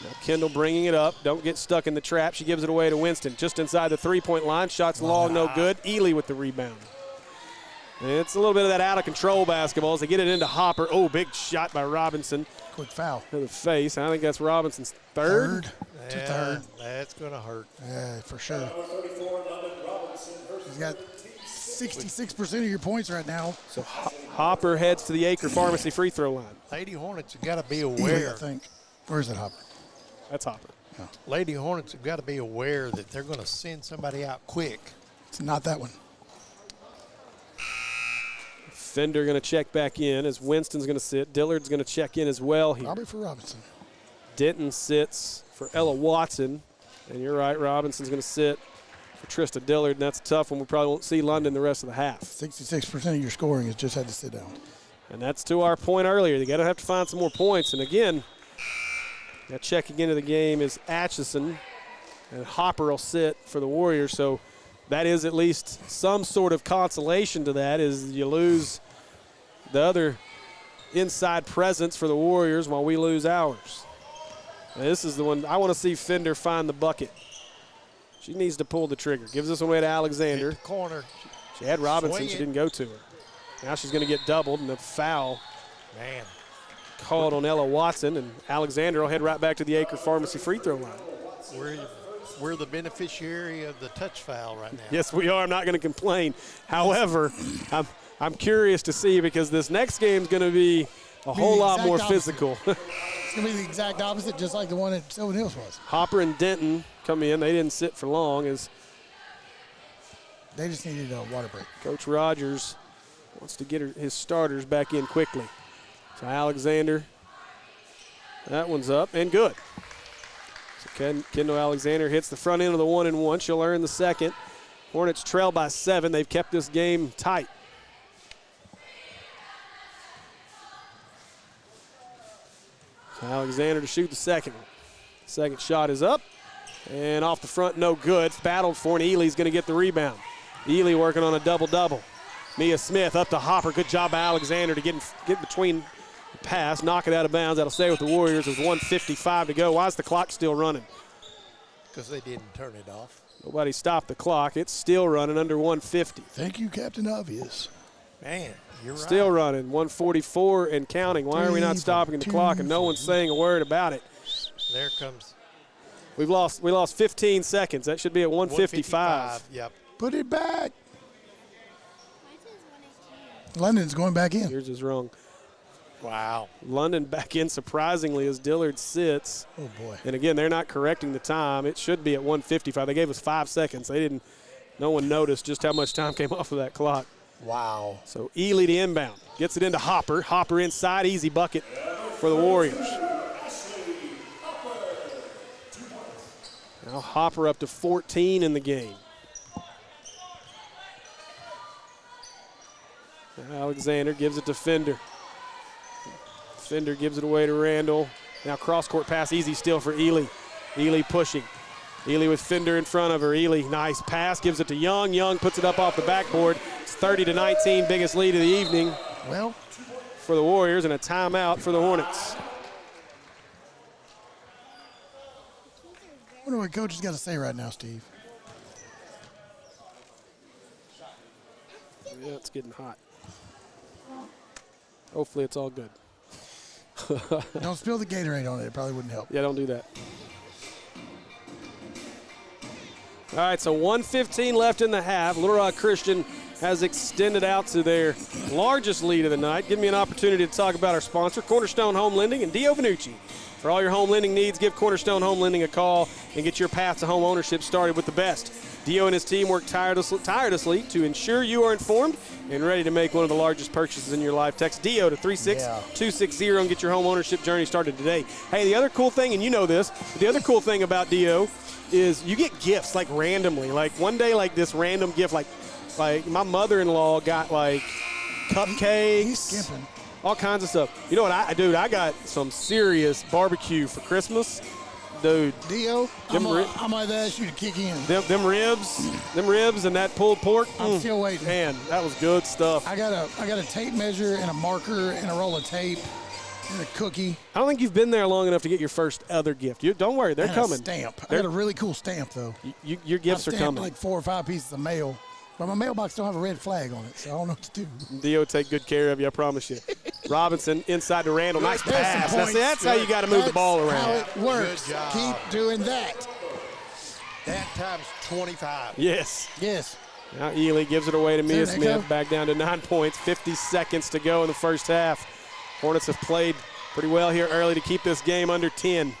Now Kendall bringing it up. Don't get stuck in the trap. She gives it away to Winston. Just inside the three-point line. Shots long, no good. Ely with the rebound. And it's a little bit of that out-of-control basketball as they get it into Hopper. Oh, big shot by Robinson. Quick foul. To the face. I think that's Robinson's third. Third. That's going to hurt. Yeah, for sure. He's got 66% of your points right now. So Hopper heads to the Acre Pharmacy free throw line. Lady Hornets have got to be aware. I think. Where is it, Hopper? That's Hopper. Oh. Lady Hornets have got to be aware that they're going to send somebody out quick. It's not that one. Fender going to check back in as Winston's going to sit. Dillard's going to check in as well here. Probably for Robinson. Denton sits for Ella Watson. And you're right, Robinson's going to sit for Trista Dillard, and that's a tough one. We probably won't see London the rest of the half. 66% of your scoring has just had to sit down. And that's to our point earlier. They got to have to find some more points. And again, now checking into the game is Atchison, and Hopper will sit for the Warriors. So that is at least some sort of consolation to that, is you lose the other inside presence for the Warriors while we lose ours. Now this is the one I want to see Fender find the bucket. She needs to pull the trigger. Gives this one away to Alexander. Hit the corner. She had Robinson. She didn't go to her. Now she's going to get doubled, and the foul called on Ella Watson, and Alexander will head right back to the Acre Pharmacy free throw line. We're the beneficiary of the touch foul right now. Yes, we are. I'm not going to complain. However, I'm curious to see, because this next game is going to be a whole lot more physical. It's going to be the exact opposite, just like the one at Sylvan Hills was. Hopper and Denton come in. They didn't sit for long as They just needed a water break. Coach Rogers wants to get his starters back in quickly. So Alexander, that one's up and good. So Kendall Alexander hits the front end of the 1-and-1. She'll earn the second. Hornets trail by 7. They've kept this game tight. So Alexander to shoot the second one. Second shot is up and off the front, no good. Battled for, and Ely's going to get the rebound. Ely working on a double-double. Mia Smith up to Hopper. Good job by Alexander to get between the pass, knock it out of bounds. That'll stay with the Warriors. There's 1:55 to go. Why is the clock still running? Because they didn't turn it off. Nobody stopped the clock. It's still running under 150. Thank you, Captain Obvious. Man, you're right. Still running, 144 and counting. Why are we not stopping the clock and no one's saying a word about it? There comes. We lost 15 seconds. That should be at 155. Yep. Put it back. London's going back in. Yours is wrong. Wow. London back in surprisingly as Dillard sits. Oh, boy. And again, they're not correcting the time. It should be at 1:55. They gave us 5 seconds. No one noticed just how much time came off of that clock. Wow. So Ely to inbound. Gets it into Hopper. Hopper inside. Easy bucket for the Warriors. Now Hopper up to 14 in the game. Now Alexander gives it to Fender. Fender gives it away to Randall. Now cross-court pass, easy steal for Ely. Ely pushing. Ely with Fender in front of her. Ely, nice pass, gives it to Young. Young puts it up off the backboard. It's 30-19, biggest lead of the evening. Well, for the Warriors, and a timeout for the Hornets. I wonder what Coach has got to say right now, Steve. Yeah, it's getting hot. Hopefully it's all good. Don't spill the Gatorade on it. It probably wouldn't help. Yeah, don't do that. All right, so 1:15 left in the half. Little Rock Christian has extended out to their largest lead of the night. Give me an opportunity to talk about our sponsor, Cornerstone Home Lending and Dio Vanucci. For all your home lending needs, give Cornerstone Home Lending a call and get your path to home ownership started with the best. Dio and his team work tirelessly to ensure you are informed and ready to make one of the largest purchases in your life. Text Dio to 36260 and get your home ownership journey started today. Hey, the other cool thing, and you know this, the other cool thing about Dio is you get gifts like randomly. Like one day, like this random gift, like my mother-in-law got like cupcakes. He's skipping. All kinds of stuff. You know what, I got some serious barbecue for Christmas. Dude. Dio, I might ask you to kick in. Them ribs and that pulled pork. I'm still waiting. Man, that was good stuff. I got a tape measure and a marker and a roll of tape and a cookie. I don't think you've been there long enough to get your first other gift. Don't worry, they're and coming. A stamp. I got a really cool stamp, though. Your gifts are coming. Like 4 or 5 pieces of mail. But my mailbox don't have a red flag on it, so I don't know what to do. Dio take good care of you, I promise you. Robinson inside to Randall. Nice pass. That's how you got to move the ball around. How it works. Keep doing that. That time's 25. Yes. Yes. Now Ely gives it away to Mia Smith. Back down to 9 points. 50 seconds to go in the first half. Hornets have played pretty well here early to keep this game under 10.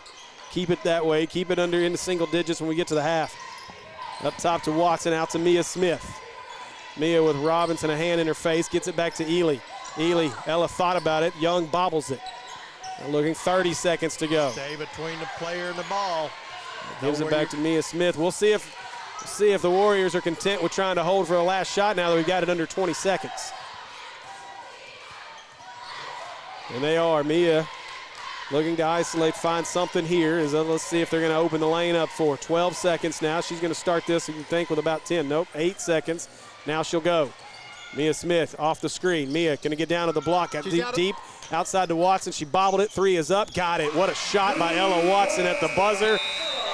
Keep it that way. Keep it under into single digits when we get to the half. Up top to Watson, out to Mia Smith. Mia with Robinson, a hand in her face, gets it back to Ely. Ella thought about it. Young bobbles it. Now looking 30 seconds to go. Stay between the player and the ball. Gives it back to Mia Smith. We'll see if the Warriors are content with trying to hold for a last shot now that we've got it under 20 seconds. And they are. Mia looking to isolate, find something here. Let's see if they're going to open the lane up for 12 seconds now. She's going to start this, you think, with about 10. Nope, 8 seconds. Now she'll go. Mia Smith off the screen. Mia going to get down to the block. Got deep outside to Watson. She bobbled it. 3 is up. Got it. What a shot by Ella Watson at the buzzer.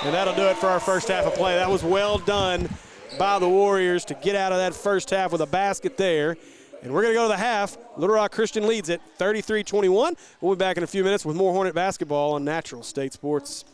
And that'll do it for our first half of play. That was well done by the Warriors to get out of that first half with a basket there. And we're going to go to the half. Little Rock Christian leads it 33-21. We'll be back in a few minutes with more Hornet basketball on Natural State Sports.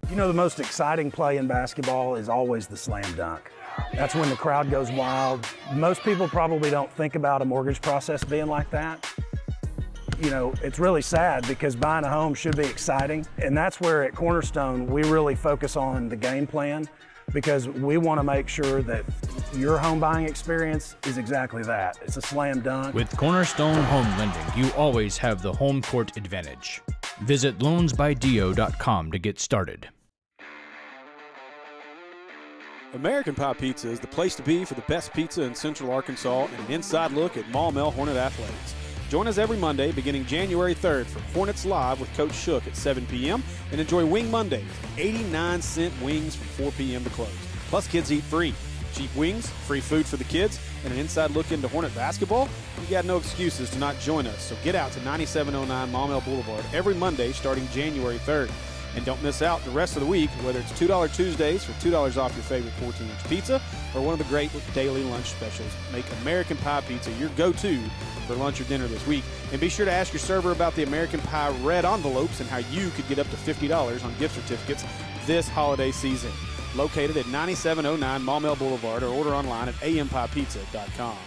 You know, the most exciting play in basketball is always the slam dunk. That's when the crowd goes wild. Most people probably don't think about a mortgage process being like that. You know, it's really sad because buying a home should be exciting. And that's where at Cornerstone, we really focus on the game plan because we want to make sure that your home buying experience is exactly that. It's a slam dunk. With Cornerstone Home Lending, you always have the home court advantage. Visit loansbydio.com to get started. American Pie Pizza is the place to be for the best pizza in Central Arkansas and an inside look at Maumelle Hornet athletics. Join us every Monday beginning January 3rd for Hornets Live with Coach Shook at 7 p.m. and enjoy Wing Mondays, 89-cent wings from 4 p.m. to close. Plus, kids eat free. Cheap wings, free food for the kids, and an inside look into Hornet basketball. You got no excuses to not join us, so get out to 9709 Maumelle Boulevard every Monday starting January 3rd. And don't miss out the rest of the week, whether it's $2 Tuesdays for $2 off your favorite 14-inch pizza or one of the great daily lunch specials. Make American Pie Pizza your go-to for lunch or dinner this week. And be sure to ask your server about the American Pie red envelopes and how you could get up to $50 on gift certificates this holiday season. Located at 9709 Maumelle Boulevard or order online at ampiepizza.com.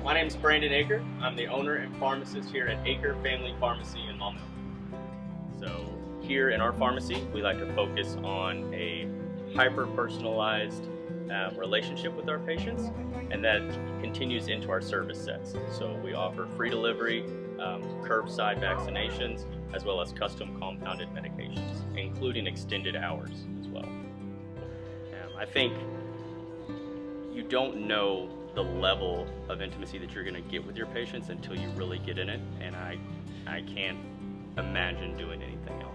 My name is Brandon Aker. I'm the owner and pharmacist here at Aker Family Pharmacy in Maumelle. So here in our pharmacy, we like to focus on a hyper-personalized relationship with our patients, and that continues into our service sets. So we offer free delivery, curbside vaccinations, as well as custom compounded medications, including extended hours as well. I think you don't know the level of intimacy that you're going to get with your patients until you really get in it, and I can't imagine doing anything else.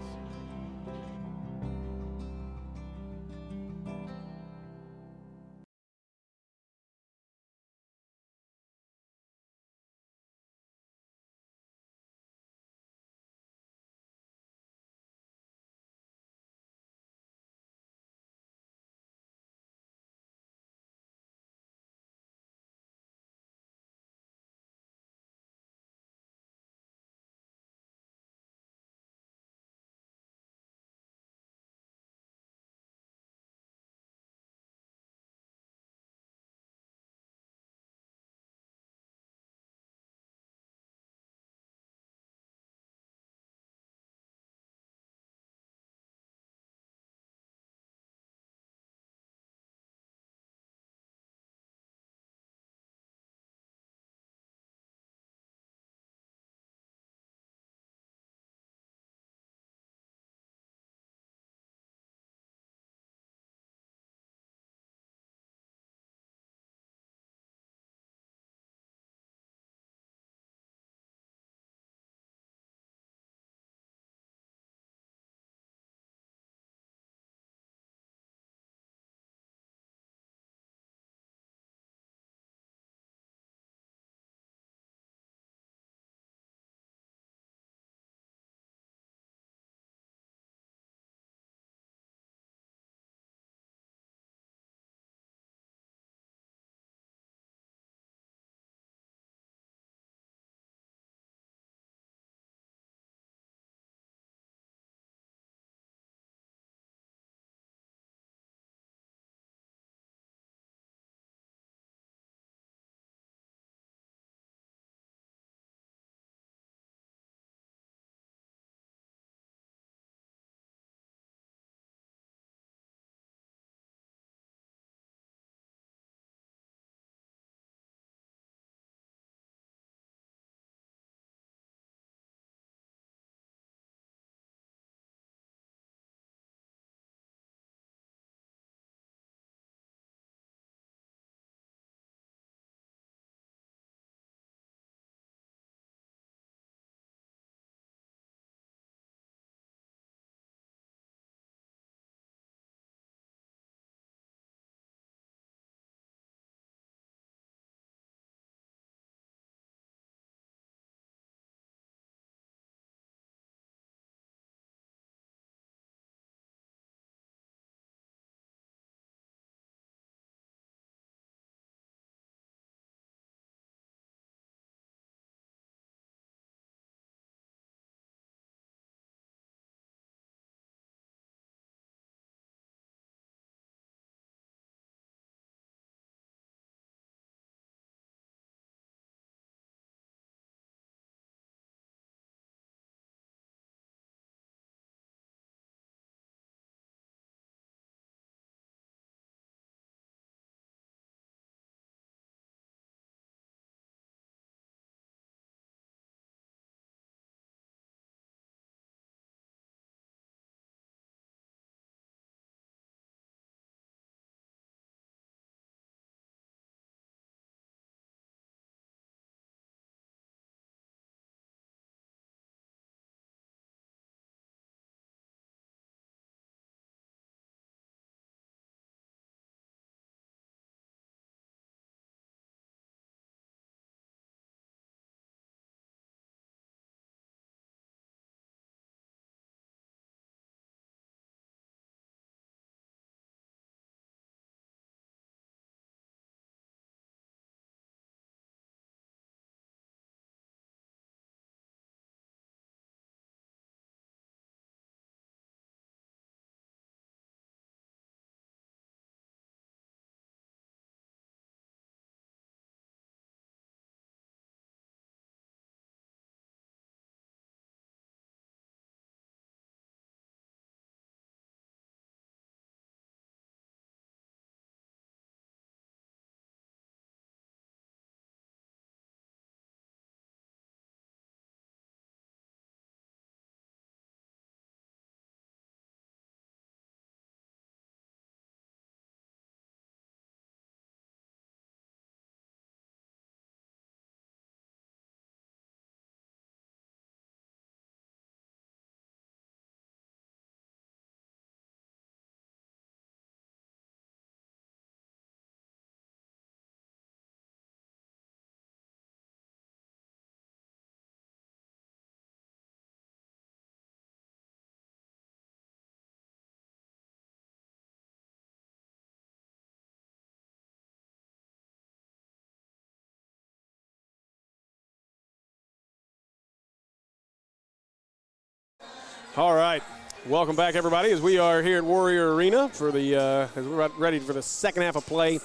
All right. Welcome back, everybody, as we are here at Warrior Arena for the as we're ready for the second half of play.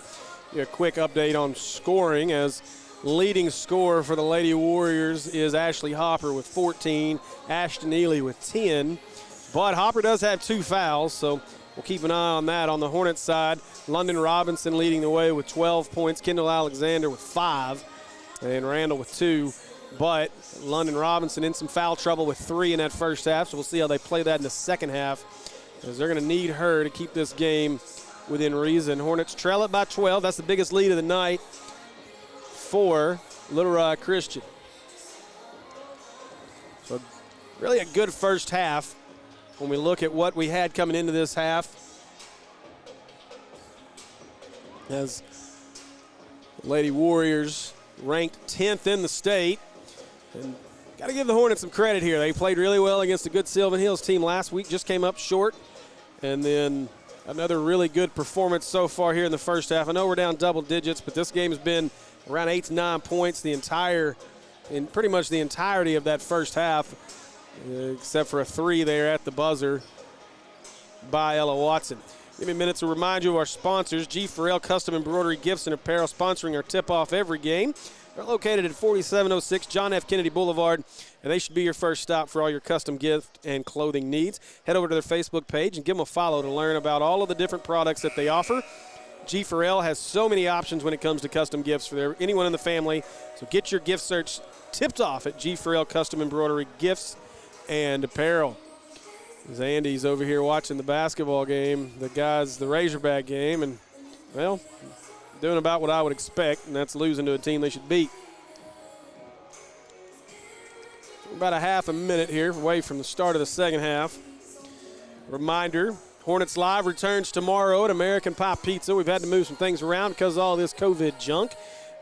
A quick update on scoring, as leading scorer for the Lady Warriors is Ashley Hopper with 14, Ashton Ely with 10. But Hopper does have 2 fouls, so we'll keep an eye on that. On the Hornets side, London Robinson leading the way with 12 points, Kendall Alexander with 5, and Randall with 2. But London Robinson in some foul trouble with 3 in that first half, so we'll see how they play that in the second half, as they're going to need her to keep this game within reason. Hornets trail it by 12. That's the biggest lead of the night for Little Rock Christian. So really a good first half when we look at what we had coming into this half. As Lady Warriors ranked 10th in the state. And got to give the Hornets some credit here. They played really well against a good Sylvan Hills team last week, just came up short. And then another really good performance so far here in the first half. I know we're down double digits, but this game has been around 8 to 9 points in pretty much the entirety of that first half, except for a 3 there at the buzzer by Ella Watson. Give me a minute to remind you of our sponsors. G. Farrell Custom Embroidery Gifts and Apparel, sponsoring our tip-off every game. They're located at 4706 John F. Kennedy Boulevard, and they should be your first stop for all your custom gift and clothing needs. Head over to their Facebook page and give them a follow to learn about all of the different products that they offer. G. Farrell has so many options when it comes to custom gifts for anyone in the family. So get your gift search tipped off at G. Farrell Custom Embroidery Gifts and Apparel. As Andy's over here watching the basketball game, the Razorback game, and, well, doing about what I would expect, and that's losing to a team they should beat. About a half a minute here away from the start of the second half. Reminder, Hornets Live returns tomorrow at American Pie Pizza. We've had to move some things around because of all this COVID junk.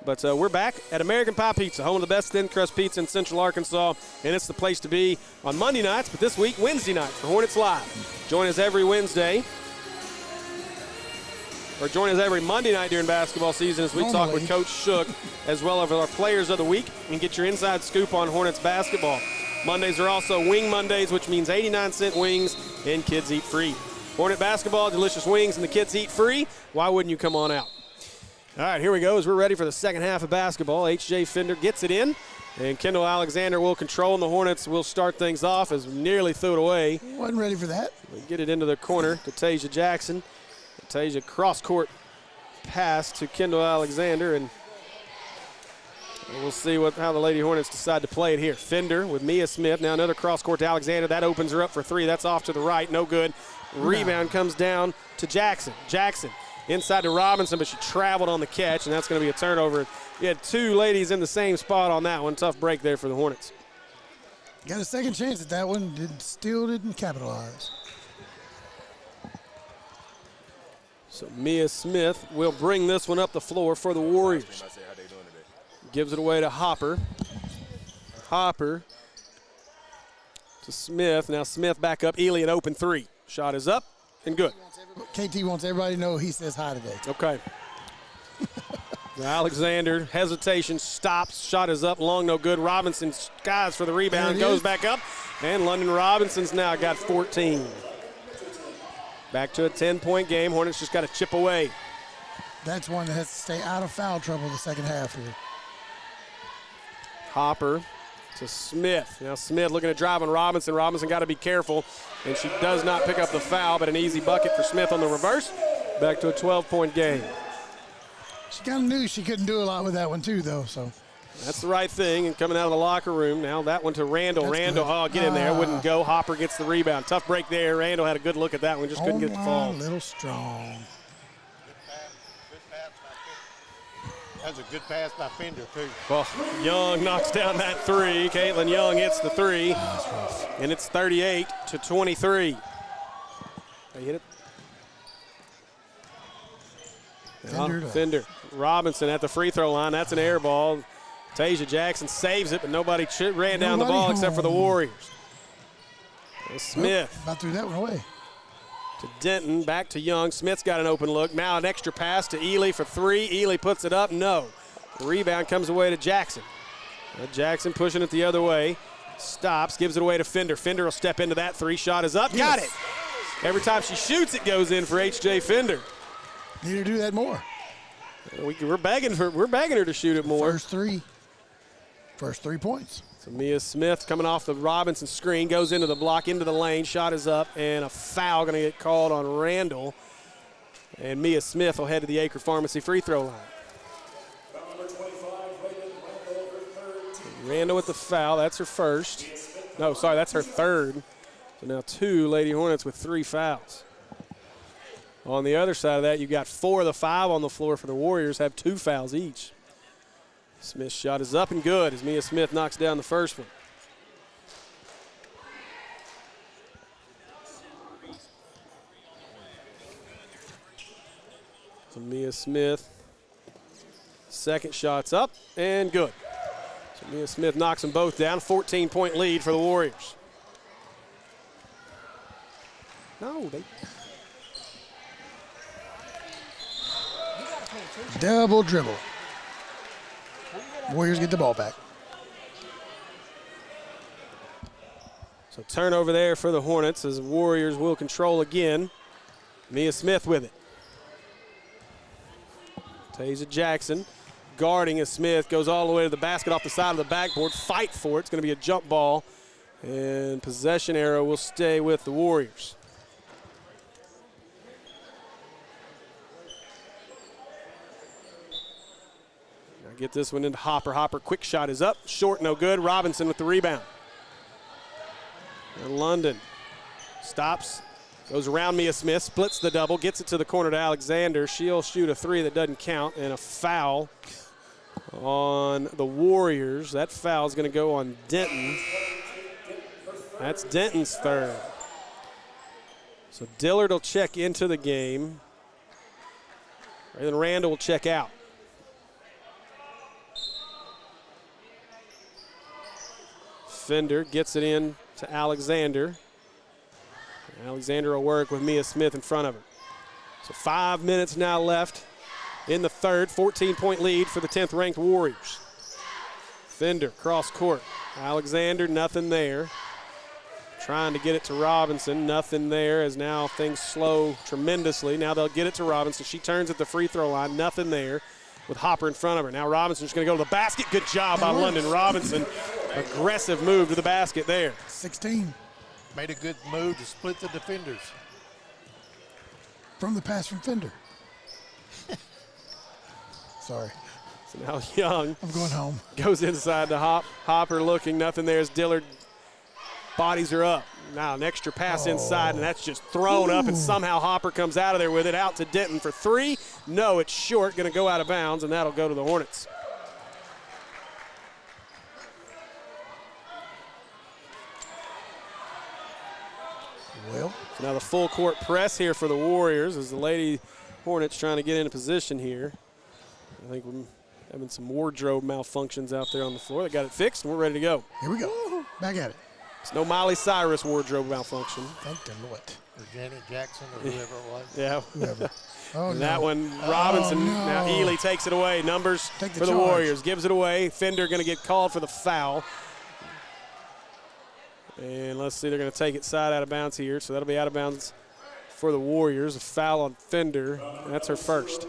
But we're back at American Pie Pizza, home of the best thin crust pizza in Central Arkansas, and it's the place to be on Monday nights, but this week, Wednesday night for Hornets Live. Join us every Monday night during basketball season as we talk with Coach Shook, as well as our players of the week, and get your inside scoop on Hornets basketball. Mondays are also Wing Mondays, which means 89-cent wings and kids eat free. Hornet basketball, delicious wings, and the kids eat free. Why wouldn't you come on out? All right, here we go as we're ready for the second half of basketball. H.J. Fender gets it in, and Kendall Alexander will control, and the Hornets will start things off as we nearly threw it away. Wasn't ready for that. We get it into the corner to Tasia Jackson. Tasia cross-court pass to Kendall Alexander, and we'll see how the Lady Hornets decide to play it here. Fender with Mia Smith. Now another cross-court to Alexander. That opens her up for 3. That's off to the right. No good. Rebound comes down to Jackson. Jackson inside to Robinson, but she traveled on the catch, and that's going to be a turnover. You had 2 ladies in the same spot on that one. Tough break there for the Hornets. Got a second chance at that one. Still didn't capitalize. So Mia Smith will bring this one up the floor for the Warriors. Gives it away to Hopper. Hopper to Smith. Now Smith back up. Ely an open 3. Shot is up and good. KT wants everybody to know he says hi today. Okay. Alexander, hesitation, stops. Shot is up, long, no good. Robinson skies for the rebound, goes back up. And London Robinson's now got 14. Back to a 10-point game. Hornets just got to chip away. That's one that has to stay out of foul trouble the second half here. Hopper to Smith. Now Smith looking to drive on Robinson. Robinson got to be careful, and she does not pick up the foul, but an easy bucket for Smith on the reverse. Back to a 12-point game. She kind of knew she couldn't do a lot with that one too, though. So that's the right thing. And coming out of the locker room now, that one to Randall. That's Randall, good. get in there. Wouldn't go. Hopper gets the rebound. Tough break there. Randall had a good look at that one. Just couldn't get the fall. A little strong. That was a good pass by Fender, too. Well, Young knocks down that 3. Caitlin Young hits the 3. And it's 38-23. They hit it. Fender. Robinson at the free throw line. That's an air ball. Tasia Jackson saves it, but nobody ran down the ball except for the Warriors. Smith. About threw that one away. To Denton, back to Young. Smith's got an open look. Now an extra pass to Ely for 3. Ely puts it up. No. The rebound comes away to Jackson. Jackson pushing it the other way. Stops, gives it away to Fender. Fender will step into that. 3 shot is up. Yes. Got it. Every time she shoots, it goes in for H.J. Fender. Need to do that more. We're begging her to shoot it more. First 3 points. So Mia Smith coming off the Robinson screen, goes into the block, into the lane. Shot is up, and a foul going to get called on Randall. And Mia Smith will head to the Acre Pharmacy free throw line. Randall with the foul. That's her first. No, sorry, that's her third. So now 2 Lady Hornets with 3 fouls. On the other side of that, you've got 4 of the 5 on the floor for the Warriors have 2 fouls each. Smith's shot is up and good as Mia Smith knocks down the first one. So Mia Smith, second shot's up and good. So Mia Smith knocks them both down. 14-point lead for the Warriors. No, they... Double dribble. Warriors get the ball back. So turnover there for the Hornets as the Warriors will control again. Mia Smith with it. Tasia Jackson guarding as Smith goes all the way to the basket off the side of the backboard. Fight for it. It's going to be a jump ball. And possession arrow will stay with the Warriors. Get this one into Hopper. Hopper, quick shot is up. Short, no good. Robinson with the rebound. And London stops, goes around Mia Smith, splits the double, gets it to the corner to Alexander. She'll shoot a 3 that doesn't count, and a foul on the Warriors. That foul is going to go on Denton. That's Denton's third. So Dillard will check into the game. And then Randall will check out. Fender gets it in to Alexander. Alexander will work with Mia Smith in front of her. So 5 minutes now left in the third. 14-point lead for the 10th-ranked Warriors. Fender, cross court. Alexander, nothing there. Trying to get it to Robinson, nothing there as now things slow tremendously. Now they'll get it to Robinson. She turns at the free throw line, nothing there with Hopper in front of her. Now Robinson's going to go to the basket. Good job by London Robinson. Aggressive move to the basket there. 16. Made a good move to split the defenders. From the pass from Fender. Sorry. So now Young. I'm going home. Goes inside to Hopper looking, nothing there as Dillard bodies her up. Now an extra pass inside, and that's just thrown up, and somehow Hopper comes out of there with it. Out to Denton for 3. No, it's short, going to go out of bounds, and that'll go to the Hornets. Well, so now the full court press here for the Warriors as the Lady Hornets trying to get into position here. I think we're having some wardrobe malfunctions out there on the floor. They got it fixed, and we're ready to go. Here we go. Back at it. It's no Miley Cyrus wardrobe malfunction. Thank the Lord. Or Janet Jackson or whoever it was. Yeah. Whoever. Oh, And no. that one, Robinson, Oh, no. now Ely takes it away. Numbers Take the for the charge. Warriors. Gives it away. Fender going to get called for the foul. And let's see, they're going to take it side out of bounds here. So that'll be out of bounds for the Warriors. A foul on Fender. And that's her first.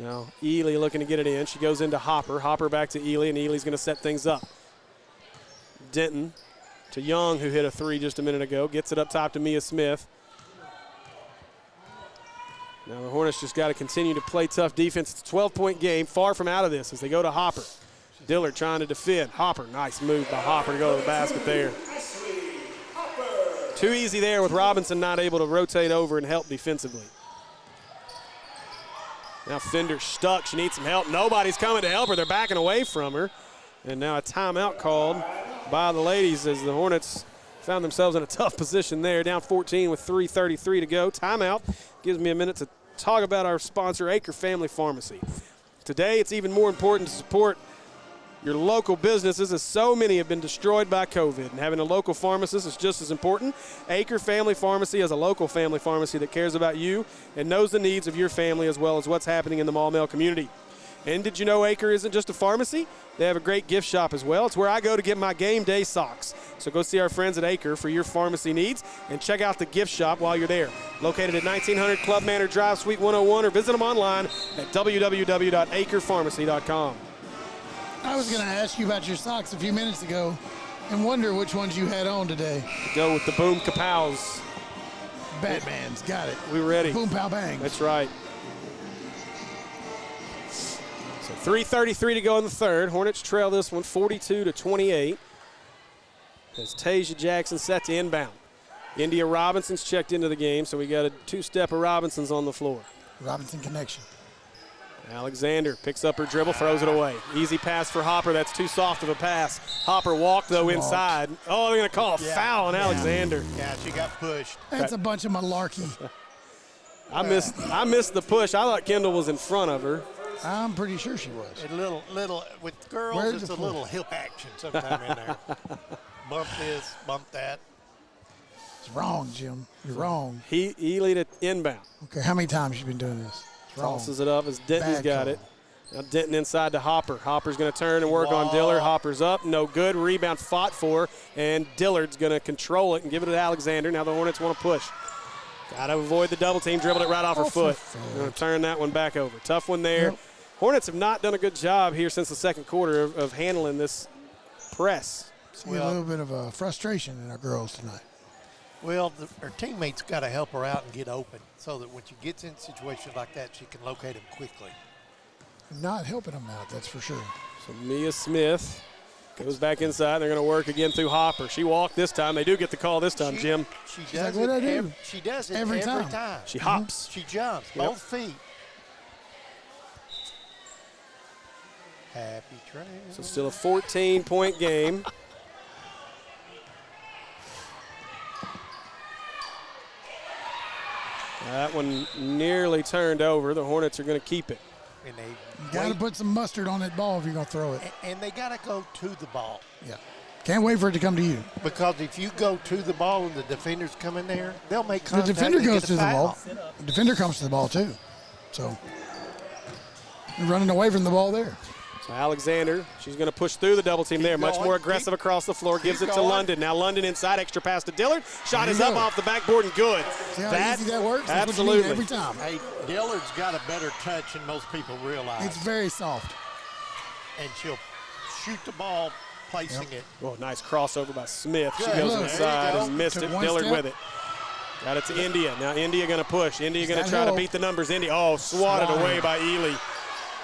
Now Ely looking to get it in. She goes into Hopper. Hopper back to Ely, and Ely's going to set things up. Denton to Young, who hit a 3 just a minute ago. Gets it up top to Mia Smith. Now the Hornets just got to continue to play tough defense. It's a 12-point game, far from out of this as they go to Hopper. Dillard trying to defend. Hopper, nice move by Hopper to go to the basket there. Too easy there with Robinson not able to rotate over and help defensively. Now Fender's stuck. She needs some help. Nobody's coming to help her. They're backing away from her. And now a timeout called by the ladies as the Hornets found themselves in a tough position there. Down 14 with 3:33 to go. Timeout gives me a minute to talk about our sponsor, Acre Family Pharmacy. Today, it's even more important to support your local businesses, as so many have been destroyed by COVID. And having a local pharmacist is just as important. Acre Family Pharmacy is a local family pharmacy that cares about you and knows the needs of your family as well as what's happening in the Maumelle community. And did you know Acre isn't just a pharmacy? They have a great gift shop as well. It's where I go to get my game day socks. So go see our friends at Acre for your pharmacy needs and check out the gift shop while you're there. Located at 1900 Club Manor Drive, Suite 101, or visit them online at www.acrepharmacy.com. I was going to ask you about your socks a few minutes ago and wonder which ones you had on today. Go with the Boom Kapows. Batman's got it. We ready. Boom, pow, bang. That's right. So 3:33 to go in the third. Hornets trail this one 42-28. As Tasia Jackson set to inbound. India Robinson's checked into the game, so we got a two-step of Robinson's on the floor. Robinson connection. Alexander picks up her dribble, throws it away. Easy pass for Hopper. That's too soft of a pass. Hopper walked, though, inside. Oh, they're going to call a foul on Alexander. Yeah, she got pushed. That's a bunch of malarkey. I missed the push. I thought Kendall was in front of her. I'm pretty sure she was. A little with girls, it's a little hip action sometime in there. Bump this, bump that. It's wrong, Jim. You're wrong. Ely to inbound. Okay, how many times you been doing this? It's wrong. Tosses it up as Denton's Bad got call. it. Now Denton inside to Hopper. Hopper's going to turn and work on Dillard. Hopper's up, no good. Rebound fought for, and Dillard's going to control it and give it to Alexander. Now the Hornets want to push. Got to avoid the double team. Dribbled it right off her foot. Going to turn that one back over. Tough one there. Yep. Hornets have not done a good job here since the second quarter of handling this press. See a little bit of a frustration in our girls tonight. Well, her teammates got to help her out and get open so that when she gets in situations like that, she can locate them quickly. Not helping them out, that's for sure. So Mia Smith goes back inside. They're going to work again through Hopper. She walked this time. They do get the call this time, Jim. She She's does like, "What'd I do?" She does it Every every time. time. She hops. She jumps, Yep. both feet. Happy trail. So still a 14-point game. That one nearly turned over. The Hornets are going to keep it. And You got to put some mustard on that ball if you're going to throw it. and they got to go to the ball. Yeah. Can't wait for it to come to you. Because if you go to the ball and the defenders come in there, they'll make The contact. defender and goes get to a the foul. ball. The defender comes to the ball, too. So you're running away from the ball there. So Alexander, she's going to push through the double team there. Much going. more aggressive across the floor. Gives it to going. London. Now London inside. Extra pass to Dillard. Shot There is you up go. off the backboard and good. See how easy that works? That's Absolutely. what you need every time. Hey, Dillard's got a better touch than most people realize. It's very soft. And she'll shoot the ball, placing it. Oh, nice crossover by Smith. She Good. goes Look, inside there you go. and missed Took it. one Dillard step. with it. Got it to India. Now India going to push. India going to got try to help. beat the numbers. India, oh, swatted Swatted. away by Ely.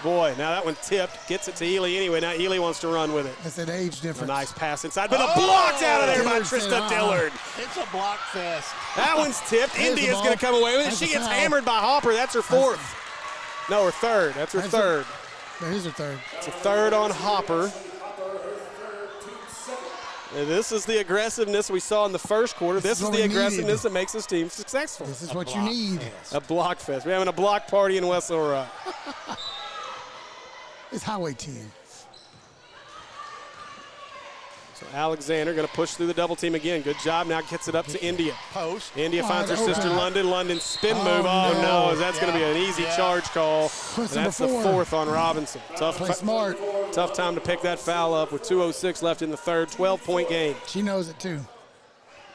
Boy, now that one tipped. Gets it to Ely anyway. Now Ely wants to run with it. That's an age A difference. nice pass inside, but blocked out of there by Dillard said, Trista Dillard. It's a block fest. That one's tipped. There's the India's ball. going to come away with it. That's She a gets foul. hammered by Hopper. That's her fourth. No, her third. That's her That's third. There is a third. It's a third on Hopper. And this is the aggressiveness we saw in the first quarter. This is what the we aggressiveness needed. that makes this team successful. This is what you need. A block fest. We're having a block party in West Little Rock. It's Highway 10. So Alexander going to push through the double team again. Good job. Now gets it up to India. Post. India finds her Wide sister open. London. London spin Oh, move. Oh, no. no. That's going to be an easy Yeah. charge call. Plus And that's number the 4. fourth on Robinson. Play smart. Tough time to pick that foul up with 2:06 left in the third. 12-point game. She knows it, too.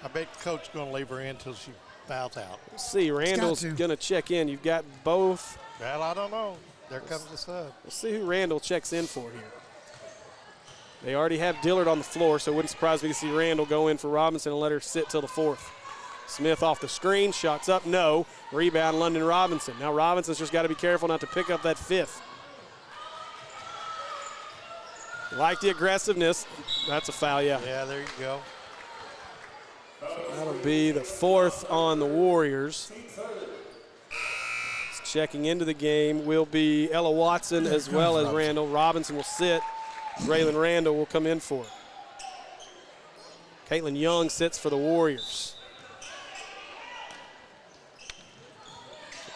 I bet the coach is going to leave her in until she fouls out. Let's see. Randall's to. going to check in. You've got both. Well, I don't know. There comes the sub. We'll see who Randall checks in for here. They already have Dillard on the floor, so it wouldn't surprise me to see Randall go in for Robinson and let her sit till the fourth. Smith off the screen, shots up, no. Rebound, London Robinson. Now Robinson's just got to be careful not to pick up that fifth. Like the aggressiveness. That's a foul, yeah. Yeah, there you go. That'll be the fourth on the Warriors. Checking into the game will be Ella Watson as well as Randall. Robinson will sit. Braylon Randall will come in for her. Caitlin Young sits for the Warriors.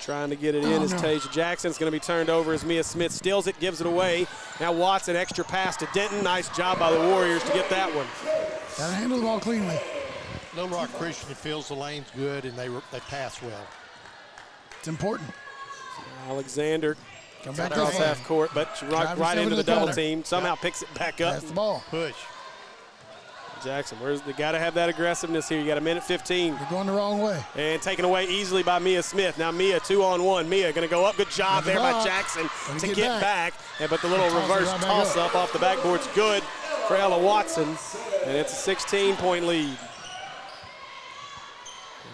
Trying to get it in is Tasia Jackson. It's going to be turned over as Mia Smith steals it, gives it away. Now Watson, extra pass to Denton. Nice job by the Warriors to get that one. Got to handle the ball cleanly. Little Rock Christian feels the lane's good, and they pass well. It's important. Alexander Come back across half court, but she right into the double team. Somehow picks it back up. That's the ball. Push. Jackson, they got to have that aggressiveness here. You got a minute 15. You're going the wrong way. And taken away easily by Mia Smith. Now Mia 2-on-1. Mia going to go up. Good job there by Jackson to get back. But the little reverse toss-up off the backboard's good for Ella Watson. And it's a 16-point lead.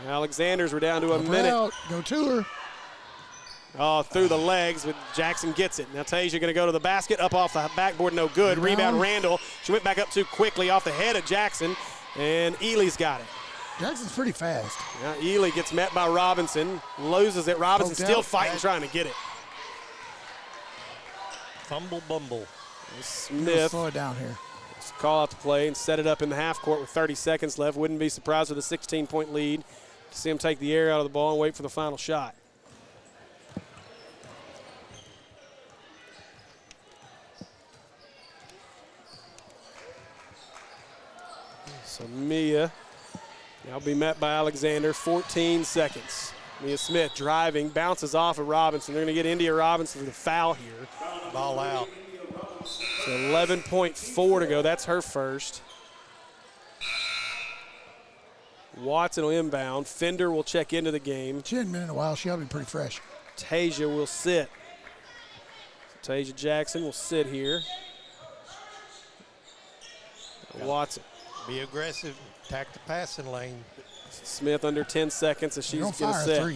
Alexanders were down to a minute. Go to her. Oh, through the legs, but Jackson gets it. Now Tasia going to go to the basket, up off the backboard, no good. Rebound Randall. She went back up too quickly off the head of Jackson, and Ely's got it. Jackson's pretty fast. Now Ely gets met by Robinson, loses it. Robinson still fighting, trying to get it. Fumble bumble. Smith. Slow it down here. Call out the play and set it up in the half court with 30 seconds left. Wouldn't be surprised with a 16-point lead to see him take the air out of the ball and wait for the final shot. So Mia now be met by Alexander, 14 seconds. Mia Smith driving, bounces off of Robinson. They're going to get India Robinson for the foul here. Ball out. So 11.4 to go. That's her first. Watson will inbound. Fender will check into the game. She hadn't been in a while. She ought to be pretty fresh. Tasia will sit. So Tasia Jackson will sit here. Watson. Be aggressive. Attack the passing lane. Smith under 10 seconds as she's going to set.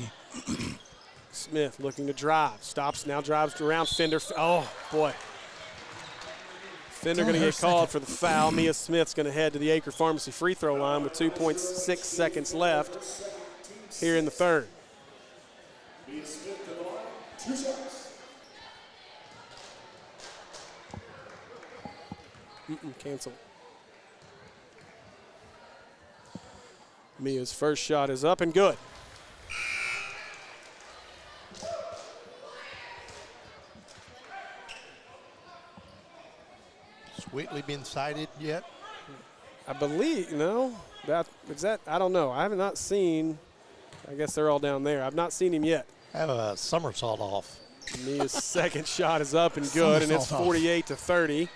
Smith looking to drive. Stops, now drives around Fender. Oh, boy. Fender going to get called for the foul. Mia Smith's going to head to the Acre Pharmacy free throw line with 2.6 seconds left here in the third. Cancel. Mia's first shot is up and good. Has Whitley been cited yet? I believe, no. I don't know. I have not seen, I guess they're all down there. I've not seen him yet. Have a somersault off. Mia's second shot is up and good, and it's 48-30.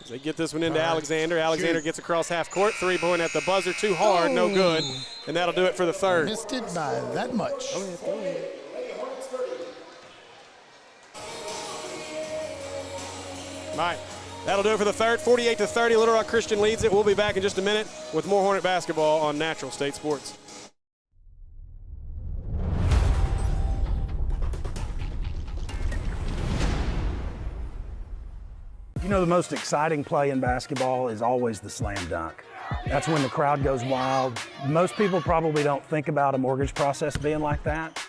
As they get this one into Alexander. Alexander gets across half court. 3-point at the buzzer. Too hard, no good. And that'll do it for the third. Missed it by that much. Go ahead. All right. That'll do it for the third. 48-30. Little Rock Christian leads it. We'll be back in just a minute with more Hornet basketball on Natural State Sports. You know, the most exciting play in basketball is always the slam dunk. That's when the crowd goes wild. Most people probably don't think about a mortgage process being like that.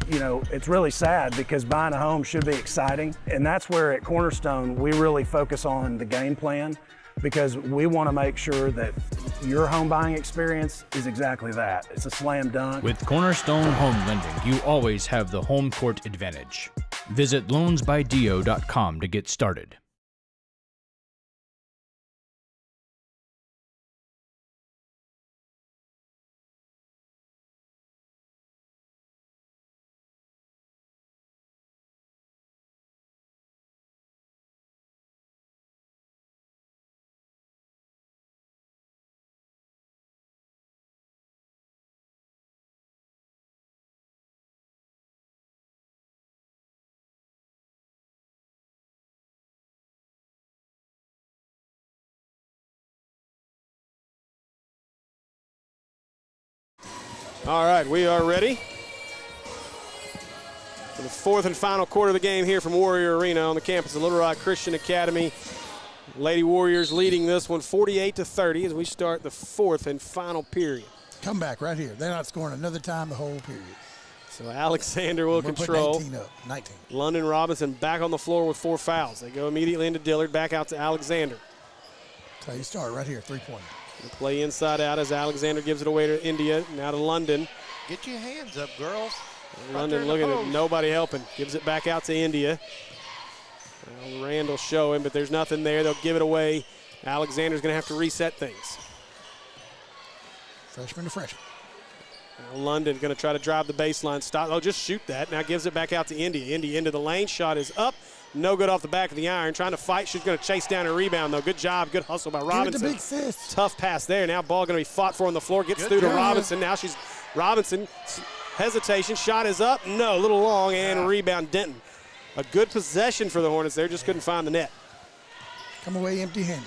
You know, it's really sad because buying a home should be exciting. And that's where at Cornerstone, we really focus on the game plan because we want to make sure that your home buying experience is exactly that. It's a slam dunk. With Cornerstone Home Lending, you always have the home court advantage. Visit loansbydio.com to get started. All right, we are ready for the fourth and final quarter of the game here from Warrior Arena on the campus of Little Rock Christian Academy. Lady Warriors leading this one 48-30 as we start the fourth and final period. Come back right here. They're not scoring another time the whole period. So Alexander will control. 19. London Robinson back on the floor with 4 fouls. They go immediately into Dillard, back out to Alexander. So you start right here, 3-pointer. The play inside out as Alexander gives it away to India. Now to London. Get your hands up, girls. London looking at nobody helping. Gives it back out to India. Well, Randall showing, but there's nothing there. They'll give it away. Alexander's going to have to reset things. Freshman to freshman. Now London going to try to drive the baseline. Stop. Oh, just shoot that. Now gives it back out to India. India into the lane. Shot is up. No good off the back of the iron. Trying to fight. She's going to chase down a rebound, though. Good job. Good hustle by Robinson. Give it to Big Sis. Tough pass there. Now ball going to be fought for on the floor. Gets Good through to job. Robinson. Now she's Robinson. Hesitation. Shot is up. No. A little long. And rebound Denton. A good possession for the Hornets there. Just couldn't find the net. Come away empty-handed.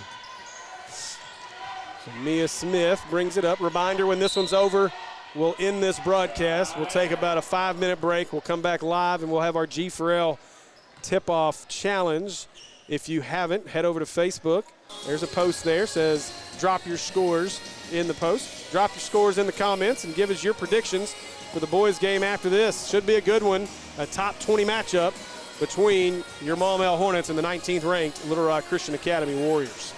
So Mia Smith brings it up. Reminder, when this one's over, we'll end this broadcast. We'll take about a 5-minute break. We'll come back live, and we'll have our G4L tip-off challenge. If you haven't, head over to Facebook. There's a post there. Says, drop your scores in the post. Drop your scores in the comments and give us your predictions for the boys' game after this. Should be a good one. A top 20 matchup between your Maumelle Hornets and the 19th-ranked Little Rock Christian Academy Warriors.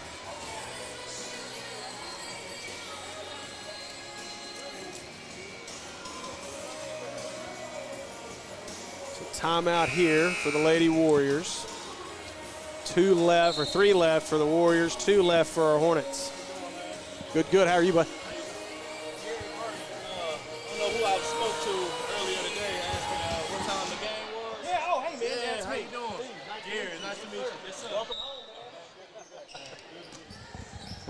Timeout here for the Lady Warriors. 3 left for the Warriors, 2 left for our Hornets. Good. How are you, bud? I don't know who I spoke to earlier today asking what time the game was. Yeah, oh, hey, man. Yeah, how you doing? Gary, nice to meet you. Yes, sir. Welcome home,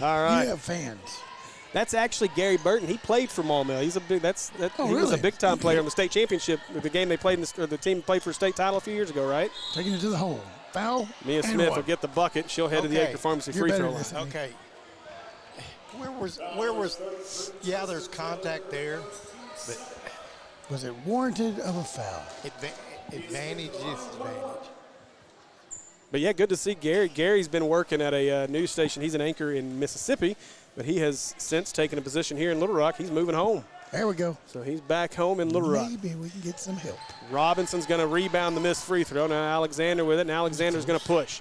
man. All right. You have fans. That's actually Gary Burton. He played for Maumelle. He's a big. He was a really? big time player on the state championship. The game they played, the team played for a state title a few years ago, right? Taking it to the hole. Foul. Mia and Smith one. will get the bucket. She'll head to the Okay. Acre Pharmacy You're free better throw than line. this, I mean. Okay. Where was? Yeah, there's contact there, but Was it warranted of a foul? advantage is advantage. But yeah, good to see Gary. Gary's been working at a news station. He's an anchor in Mississippi, but he has since taken a position here in Little Rock. He's moving home. There we go. So he's back home in Little Rock. Maybe we can get some help. Robinson's going to rebound the missed free throw. Now Alexander with it, and Alexander's going to push.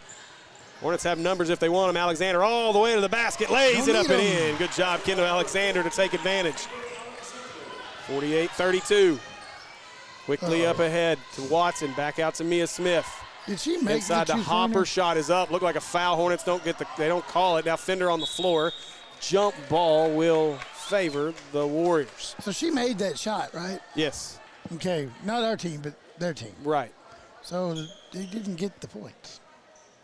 Hornets have numbers if they want them. Alexander all the way to the basket, lays it up and in. Good job, Kendall Alexander, to take advantage. 48-32. Quickly up ahead to Watson, back out to Mia Smith. Did she make Inside the Hopper shot is up. Looked like a foul. Hornets they don't call it. Now Fender on the floor. Jump ball will favor the Warriors. So she made that shot, right? Yes. Okay, not our team, but their team. Right. So they didn't get the points.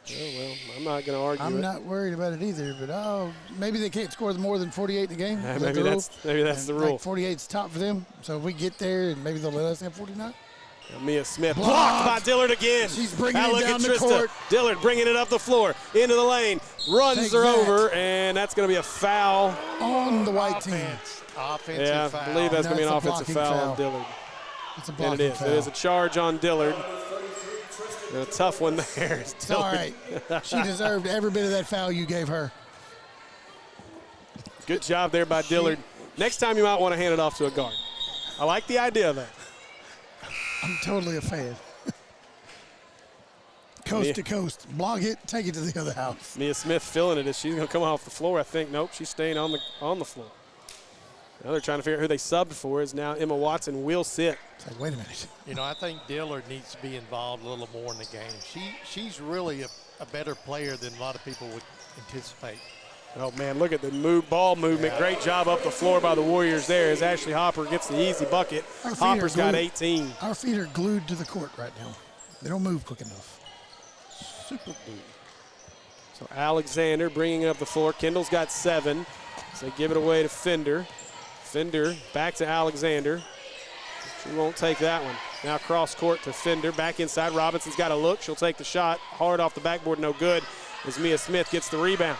Oh, well, I'm not going to argue I'm it. not worried about it either, but maybe they can't score more than 48 in the game. Yeah, Is maybe the that's the rule? rule. Like 48's top for them. So if we get there, and maybe they'll let us have 49. Mia Smith blocked by Dillard again. She's bringing Now it look down at the Trista. court. Dillard bringing it up the floor, into the lane, runs Take her that. over, and that's going to be a foul. On the white team. Offensive Yeah, foul. I believe that's going to be an That's a offensive blocking foul foul. on Dillard. It's a And blocking it is. foul. It is a charge on Dillard. And a tough one there. It's all right. She deserved every bit of that foul you gave her. Good job there by Dillard. Next time you might want to hand it off to a guard. I like the idea of that. I'm totally a fan. Coast to coast. Block it, take it to the other house. Mia Smith feeling it as she's going to come off the floor, I think. Nope, she's staying on the floor. Now they're trying to figure out who they subbed for. Is now Emma Watson will sit. It's like, wait a minute. You know, I think Dillard needs to be involved a little more in the game. She's really a better player than a lot of people would anticipate. Oh, man, look at the ball movement. Great job up the floor by the Warriors there as Ashley Hopper gets the easy bucket. Our feet Hopper's are got glued. 18. Our feet are glued to the court right now. They don't move quick enough. Super glued. So Alexander bringing it up the floor. Kendall's got 7. So they give it away to Fender. Fender back to Alexander. She won't take that one. Now cross court to Fender. Back inside. Robinson's got a look. She'll take the shot. Hard off the backboard. No good as Mia Smith gets the rebound.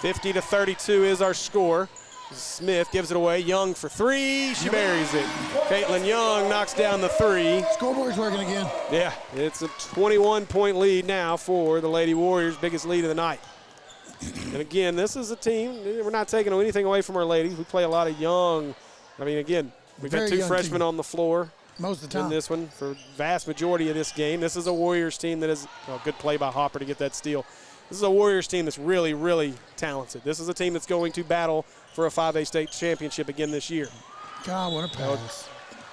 50-32 is our score. Smith gives it away. Young for 3. She buries it. Caitlin Young knocks down the 3. Scoreboard's working again. Yeah, it's a 21-point lead now for the Lady Warriors. Biggest lead of the night. And again, this is a team. We're not taking anything away from our ladies. We play a lot of young. I mean, again, we've got Very 2 young freshmen team. on the floor Most of the in time. this one for vast majority of this game. This is a Warriors team that is good play by Hopper to get that steal. This is a Warriors team that's really, really talented. This is a team that's going to battle for a 5A state championship again this year. God, what a pass.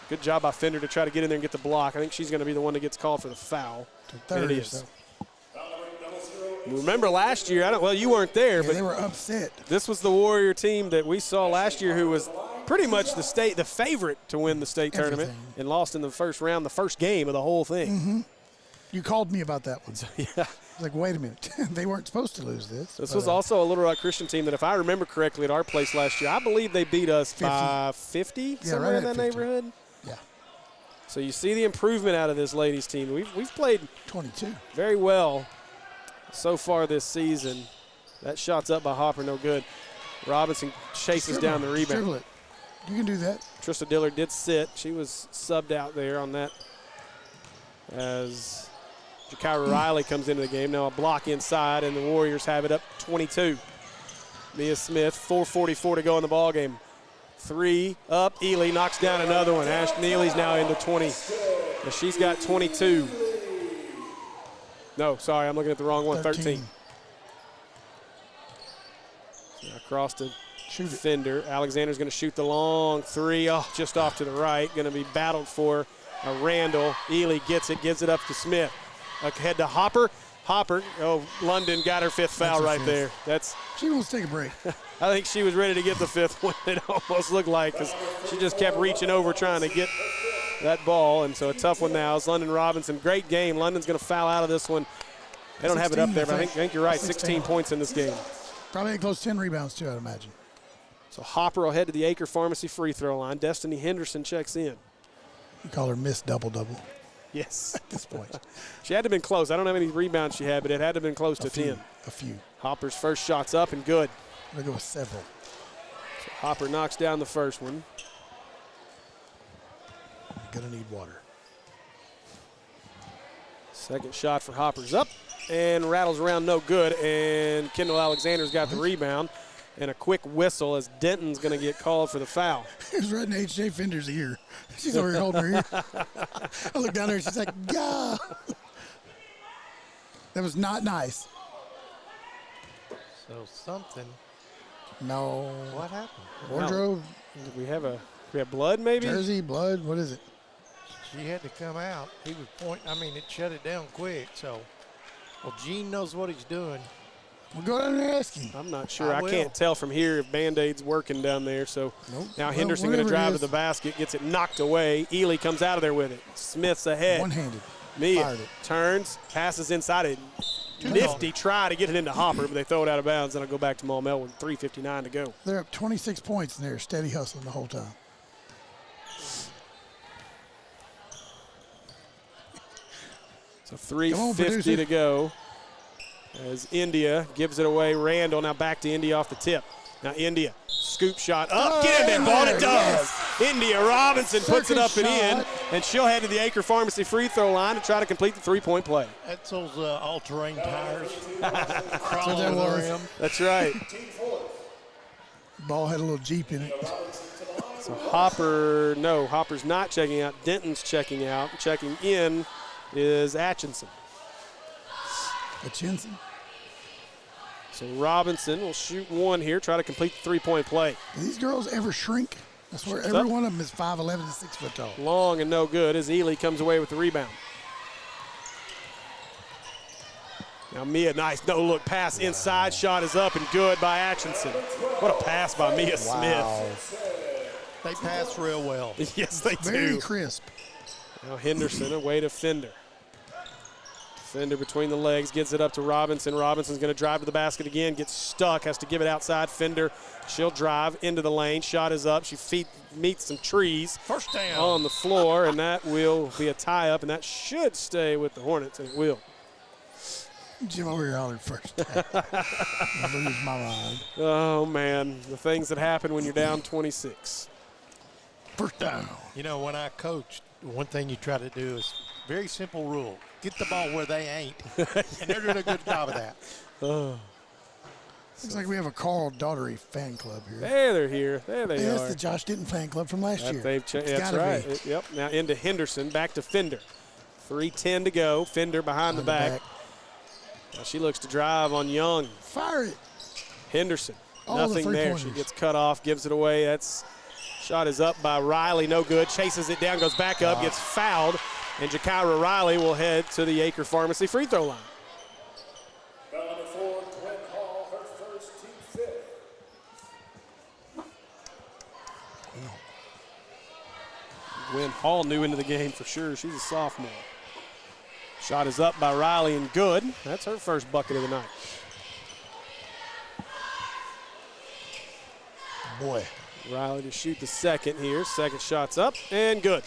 Good job by Fender to try to get in there and get the block. I think she's going to be the one that gets called for the foul. To third and it or is. so. Remember last year, well, you weren't there, Yeah, but they were upset. this was the Warrior team that we saw last year who was pretty much the favorite to win the state tournament Everything. and lost in the first round, the first game of the whole thing. You called me about that one. Yeah. I was like, wait a minute. They weren't supposed to lose this. This but, was also a Little Rock Christian team that, if I remember correctly, at our place last year, I believe they beat us 50. by 50, Yeah, somewhere right in at that 50. neighborhood. Yeah, So you see the improvement out of this ladies team. We've played 22. very well so far this season. That shot's up by Hopper, no good. Robinson chases down the rebound. Dribble it. You can do that. Trista Dillard did sit. She was subbed out there on that as Jakira Riley comes into the game. Now a block inside, and the Warriors have it up 22. Mia Smith, 4:44 to go in the ball game. 3 up. Ely knocks down another one. Ash Neely's now into 20. And she's got 22. No, sorry, I'm looking at the wrong one. 13. Now across to Fender. Alexander's going to shoot the long 3. Oh, just off to the right. Going to be battled for. Randall. Ely gets it, gives it up to Smith. Ahead to Hopper. Hopper. Oh, London got her 5th foul right there. She wants to take a break. I think she was ready to get the 5th one. It almost looked like, because she just kept reaching over trying to get that ball. And so a tough one now is London Robinson. Great game. London's going to foul out of this one. They don't have it up there, but I think you're right. 16 points in this game. Probably close 10 rebounds, too, I'd imagine. So Hopper will head to the Acre Pharmacy free throw line. Destiny Henderson checks in. You call her Miss Double-Double Yes. at this point. She had to have been close. I don't know how many rebounds she had, but it had to have been close to 10. A few. Hopper's first shot's up and good. I'm going to go with several. So Hopper knocks down the first one. Going to need water. Second shot for Hopper's up and rattles around, no good. And Kendall Alexander's got the rebound. And a quick whistle as Denton's going to get called for the foul. He was right in H.J. Fender's ear. She's over here holding her ear. I look down there, she's like, "Gah!" That was not nice. So something. No. What happened? Wardrobe, We have blood, maybe? jersey, blood, what is it? She had to come out. He was pointing. I mean, it shut it down quick. So, well, Gene knows what he's doing. We'll go down there and ask him. I'm not sure. I I will. can't tell from here if Band-Aid's working down there. So Nope. now Well, Henderson going to whatever it drive to is. the basket, gets it knocked away. Ely comes out of there with it. Smith's ahead. One-handed. Mia Fired it. turns, passes inside it. Nifty try to get it into Hopper, but they throw it out of bounds. Then I'll go back to Maumelle with 3:59 to go. They're up 26 points and they're steady hustling the whole time. So 3:50 to go as India gives it away. Randall now back to India off the tip. Now India, scoop shot up, get in there, ball it does. India Robinson puts it up and in, and she'll head to the Acre Pharmacy free throw line to try to complete the three-point play. That's those all-terrain tires. That's Crawl what that over the was. rim. That's right. Ball had a little Jeep in it. So Hopper's not checking out. Denton's checking out. Checking in is Atchison. Atchison. So Robinson will shoot one here, try to complete the three-point play. Do these girls ever shrink? I swear Shut every up. one of them is 5'11" and 6 foot tall. Long and no good as Ely comes away with the rebound. Now Mia, nice no-look pass inside. Shot is up and good by Atchison. What a pass by Mia Smith. They pass real well. Yes, they Very do. crisp. Now Henderson away to Fender. Fender between the legs, gets it up to Robinson. Robinson's going to drive to the basket again, gets stuck, has to give it outside. Fender, she'll drive into the lane. Shot is up. She meets some trees. First down. On the floor, and that will be a tie-up, and that should stay with the Hornets, and it will. Jim over here hollered first. I lose my mind. Oh, man, the things that happen when you're down 26. First down. You know, when I coached, one thing you try to do is very simple rule. Get the ball where they ain't. And they're doing a good job of that. Looks like we have a Carl Daughtery fan club here. Hey, they're here. There they Hey, that's are. the Josh Denton fan club from last year. That's It's that's gotta right. be. Yep. Now into Henderson, back to Fender. 3:10 to go. Fender behind the back. Now she looks to drive on Young. Fire it. Henderson. All the Nothing there. She three-pointers. gets cut off, gives it away. That's Shot is up by Riley, no good. Chases it down, goes back up, gets fouled, and Jakira Riley will head to the Acre Pharmacy free throw line. Gwen Hall new into the game for sure. She's a sophomore. Shot is up by Riley and good. That's her first bucket of the night. Boy. Riley to shoot the second here. Second shot's up and good.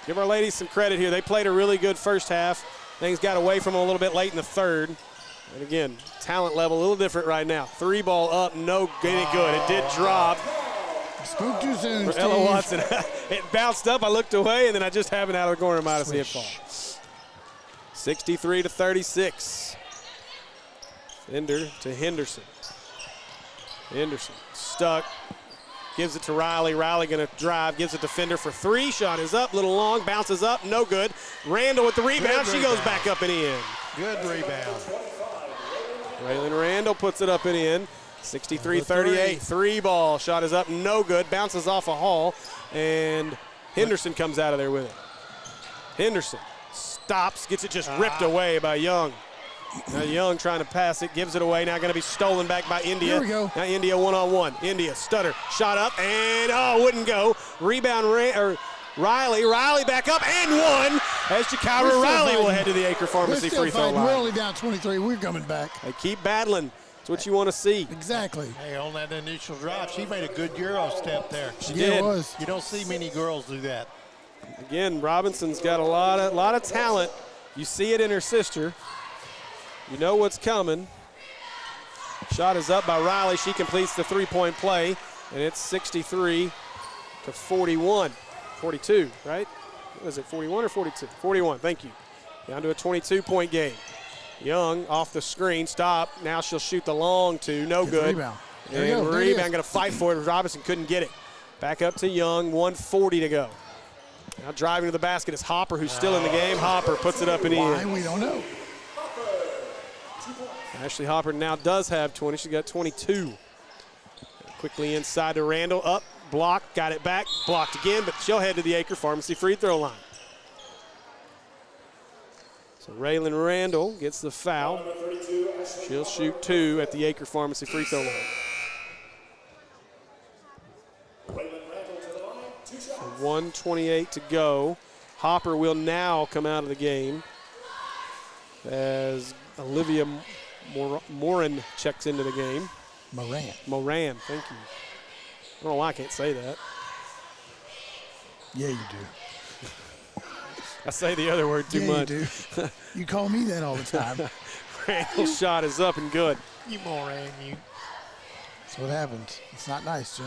Give our ladies some credit here. They played a really good first half. Things got away from them a little bit late in the third. And again, talent level a little different right now. 3 ball up, no getting good. It did drop. Spoke too soon, For Ella Watson. It bounced up, I looked away, and then I just happened out of the corner might have seen it fall. 63-36. Fender to Henderson. Henderson stuck. Gives it to Riley. Riley going to drive. Gives it to Fender for 3. Shot is up, little long. Bounces up, no good. Randall with the rebound. She goes back up and in. Good rebound. Raylan Randall puts it up and in. 63-38, 3 ball. Shot is up, no good. Bounces off a Hall, and Henderson comes out of there with it. Henderson stops, gets it just ripped away by Young. Now Young trying to pass it, gives it away. Now going to be stolen back by India. Here we go. Now India one-on-one. India stutter, shot up, and wouldn't go. Rebound Riley. Riley back up and one. As Jakira Riley will head to the Acre Pharmacy free throw line. We're only down 23. We're coming back. They keep battling. That's what you want to see. Exactly. Hey, on that initial drive, she made a good Euro step there. She did. It was. You don't see many girls do that. Again, Robinson's got a lot of talent. You see it in her sister. You know what's coming. Shot is up by Riley. She completes the 3-point play, and it's 63-41. 42, right? What is it, 41 or 42? 41, thank you. Down to a 22-point game. Young off the screen, stop. Now she'll shoot the long two, no good. Rebound. And rebound, going to fight for it. Robinson couldn't get it. Back up to Young, 1:40 to go. Now driving to the basket is Hopper, who's still in the game. Hopper puts it up and Why? in. We don't know. Ashley Hopper now does have 20. She's got 22. Quickly inside to Randall, up, blocked, got it back, blocked again, but she'll head to the Acre Pharmacy free throw line. So Raylan Randall gets the foul. She'll shoot 2 at the Acre Pharmacy free throw line. So 1:28 to go. Hopper will now come out of the game as Olivia Moran checks into the game. Moran, thank you. I don't know why I can't say that. Yeah, you do. I say the other word too much. You do. You call me that all the time. Randall's shot is up and good. You Moran, you. That's what happens. It's not nice, Jim.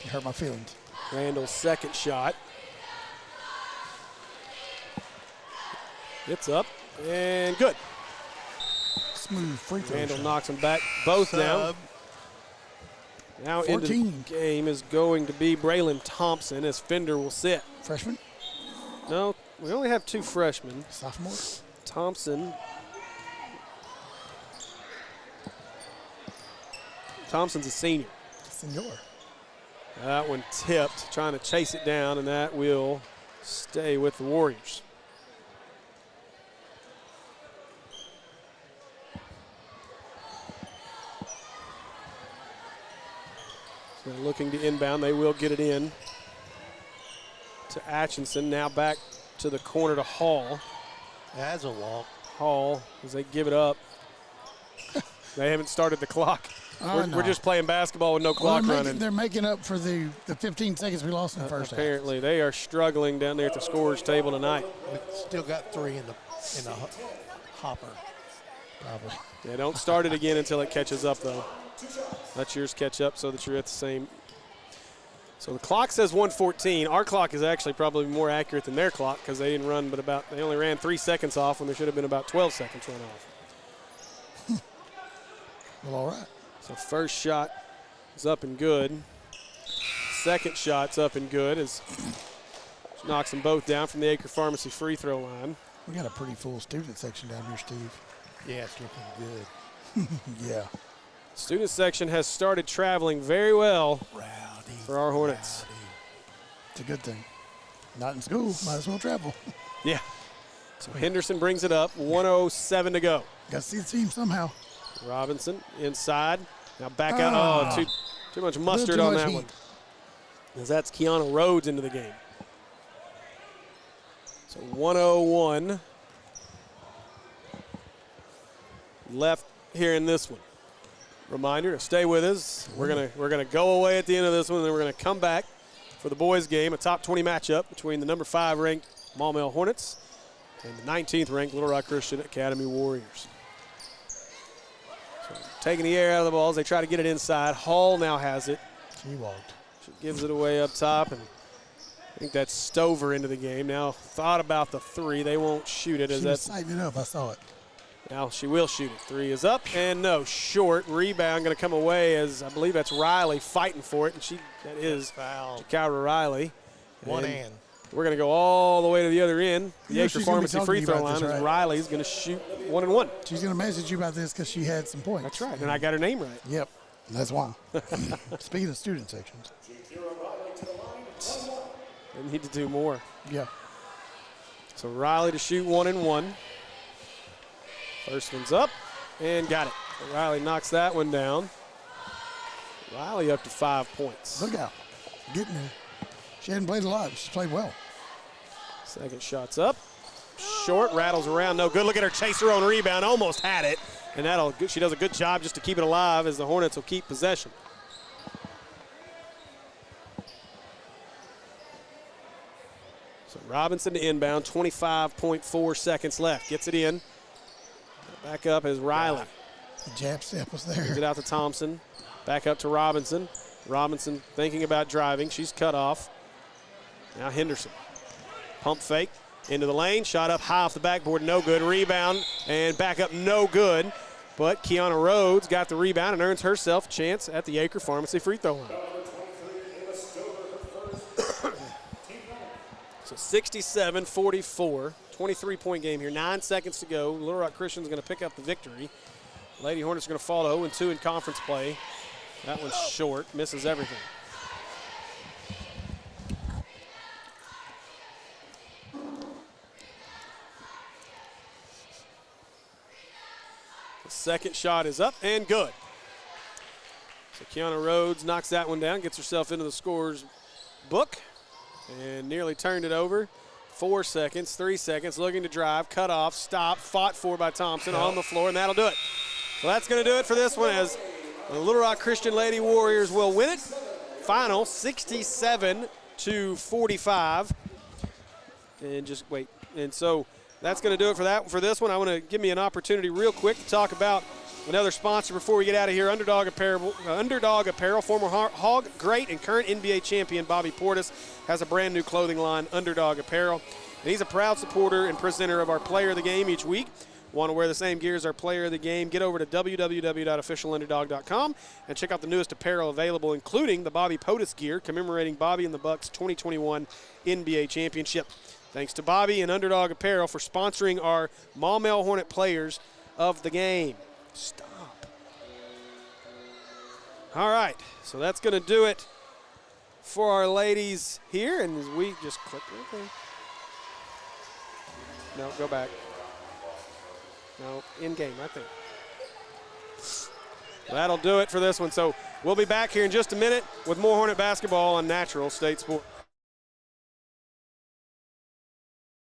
You hurt my feelings. Randall's second shot. It's up and good. Smooth free throw. Randall shot. knocks them back both down. Now 14. into the game is going to be Braylon Thompson as Fender will sit. Freshman? No, we only have 2 freshmen. Sophomore? Thompson's a senior. Senor. That one tipped, trying to chase it down, and that will stay with the Warriors. So they're looking to inbound. They will get it in to Atchison. Now back to the corner to Hall. That's a walk. Hall, as they give it up. They haven't started the clock. We're just playing basketball with no clock running. They're making up for the 15 seconds we lost in the first half. Apparently, they are struggling down there at the scorer's table tonight. We still got 3 in the hopper. Probably. Yeah, don't start it again until it catches up, though. Let yours catch up so that you're at the same. So the clock says 1:14. Our clock is actually probably more accurate than their clock because they didn't run they only ran 3 seconds off when there should have been about 12 seconds run off. Well, all right. So first shot is up and good. Second shot's up and good as she knocks them both down from the Acre Pharmacy free throw line. We got a pretty full student section down here, Steve. Yeah, it's looking good. Yeah. Student section has started traveling very well. Rowdy. for our Hornets. It's a good thing. Not in school, might as well travel. Yeah. So Henderson brings it up, 1:07 to go. Got to see the team somehow. Robinson inside. Now back out. Oh, too much mustard on that one. As that's Kiana Rhodes into the game. So 1:01 left here in this one. Reminder to stay with us. We're gonna go away at the end of this one, and then we're gonna come back for the boys' game, a top 20 matchup between the number 5 ranked Maumelle Hornets and the 19th ranked Little Rock Christian Academy Warriors. So taking the air out of the balls, they try to get it inside. Hall now has it. She walked. She gives it away up top, and I think that's Stover into the game. Now thought about the 3. They won't shoot it. She was sighting it up. I saw it. Now she will shoot it. 3 is up and no, short. Rebound going to come away as I believe that's Riley fighting for it, and that is foul. Kyra Riley. One hand. We're going to go all the way to the other end. The Acre Pharmacy free throw line right? is Riley's going to shoot 1 and 1. She's going to message you about this because she had some points. That's right, and I got her name right. Yep, that's why. Speaking of student sections. They need to do more. Yeah. So Riley to shoot 1 and 1. First one's up and got it. Riley knocks that one down. Riley up to 5 points. Look out. Getting there. She hadn't played a lot. She's played well. Second shot's up. Short, rattles around. No good. Look at her chase her own rebound. Almost had it. And she does a good job just to keep it alive as the Hornets will keep possession. So Robinson to inbound. 25.4 seconds left. Gets it in. Back up is Riley. The jab step was there. Gives it out to Thompson. Back up to Robinson. Robinson thinking about driving. She's cut off. Now Henderson. Pump fake into the lane. Shot up high off the backboard. No good. Rebound and back up. No good. But Kiana Rhodes got the rebound and earns herself a chance at the Acre Pharmacy free throw line. So 67-44. 23-point game here. 9 seconds to go. Little Rock Christian's going to pick up the victory. Lady Hornets are going to fall to 0-2 in conference play. That one's short. Misses everything. The second shot is up and good. So Kiana Rhodes knocks that one down, gets herself into the scorer's book, and nearly turned it over. 4 seconds, 3 seconds, looking to drive, cut off, stop, fought for by Thompson on the floor, and that'll do it. So that's going to do it for this one as the Little Rock Christian Lady Warriors will win it. Final 67-45. And just wait. And so that's going to do it for this one. I want to give me an opportunity real quick to talk about another sponsor before we get out of here. Underdog Apparel, former Hog great and current NBA champion Bobby Portis has a brand new clothing line, Underdog Apparel. And he's a proud supporter and presenter of our Player of the Game each week. Want to wear the same gear as our Player of the Game? Get over to www.officialunderdog.com and check out the newest apparel available, including the Bobby Portis gear commemorating Bobby and the Bucks 2021 NBA Championship. Thanks to Bobby and Underdog Apparel for sponsoring our Maumelle Hornet Players of the Game. Stop. All right, so that's going to do it for our ladies here, and as we just click right there. No, go back. No, in game right there. That'll do it for this one. So we'll be back here in just a minute with more Hornet basketball on Natural State Sports.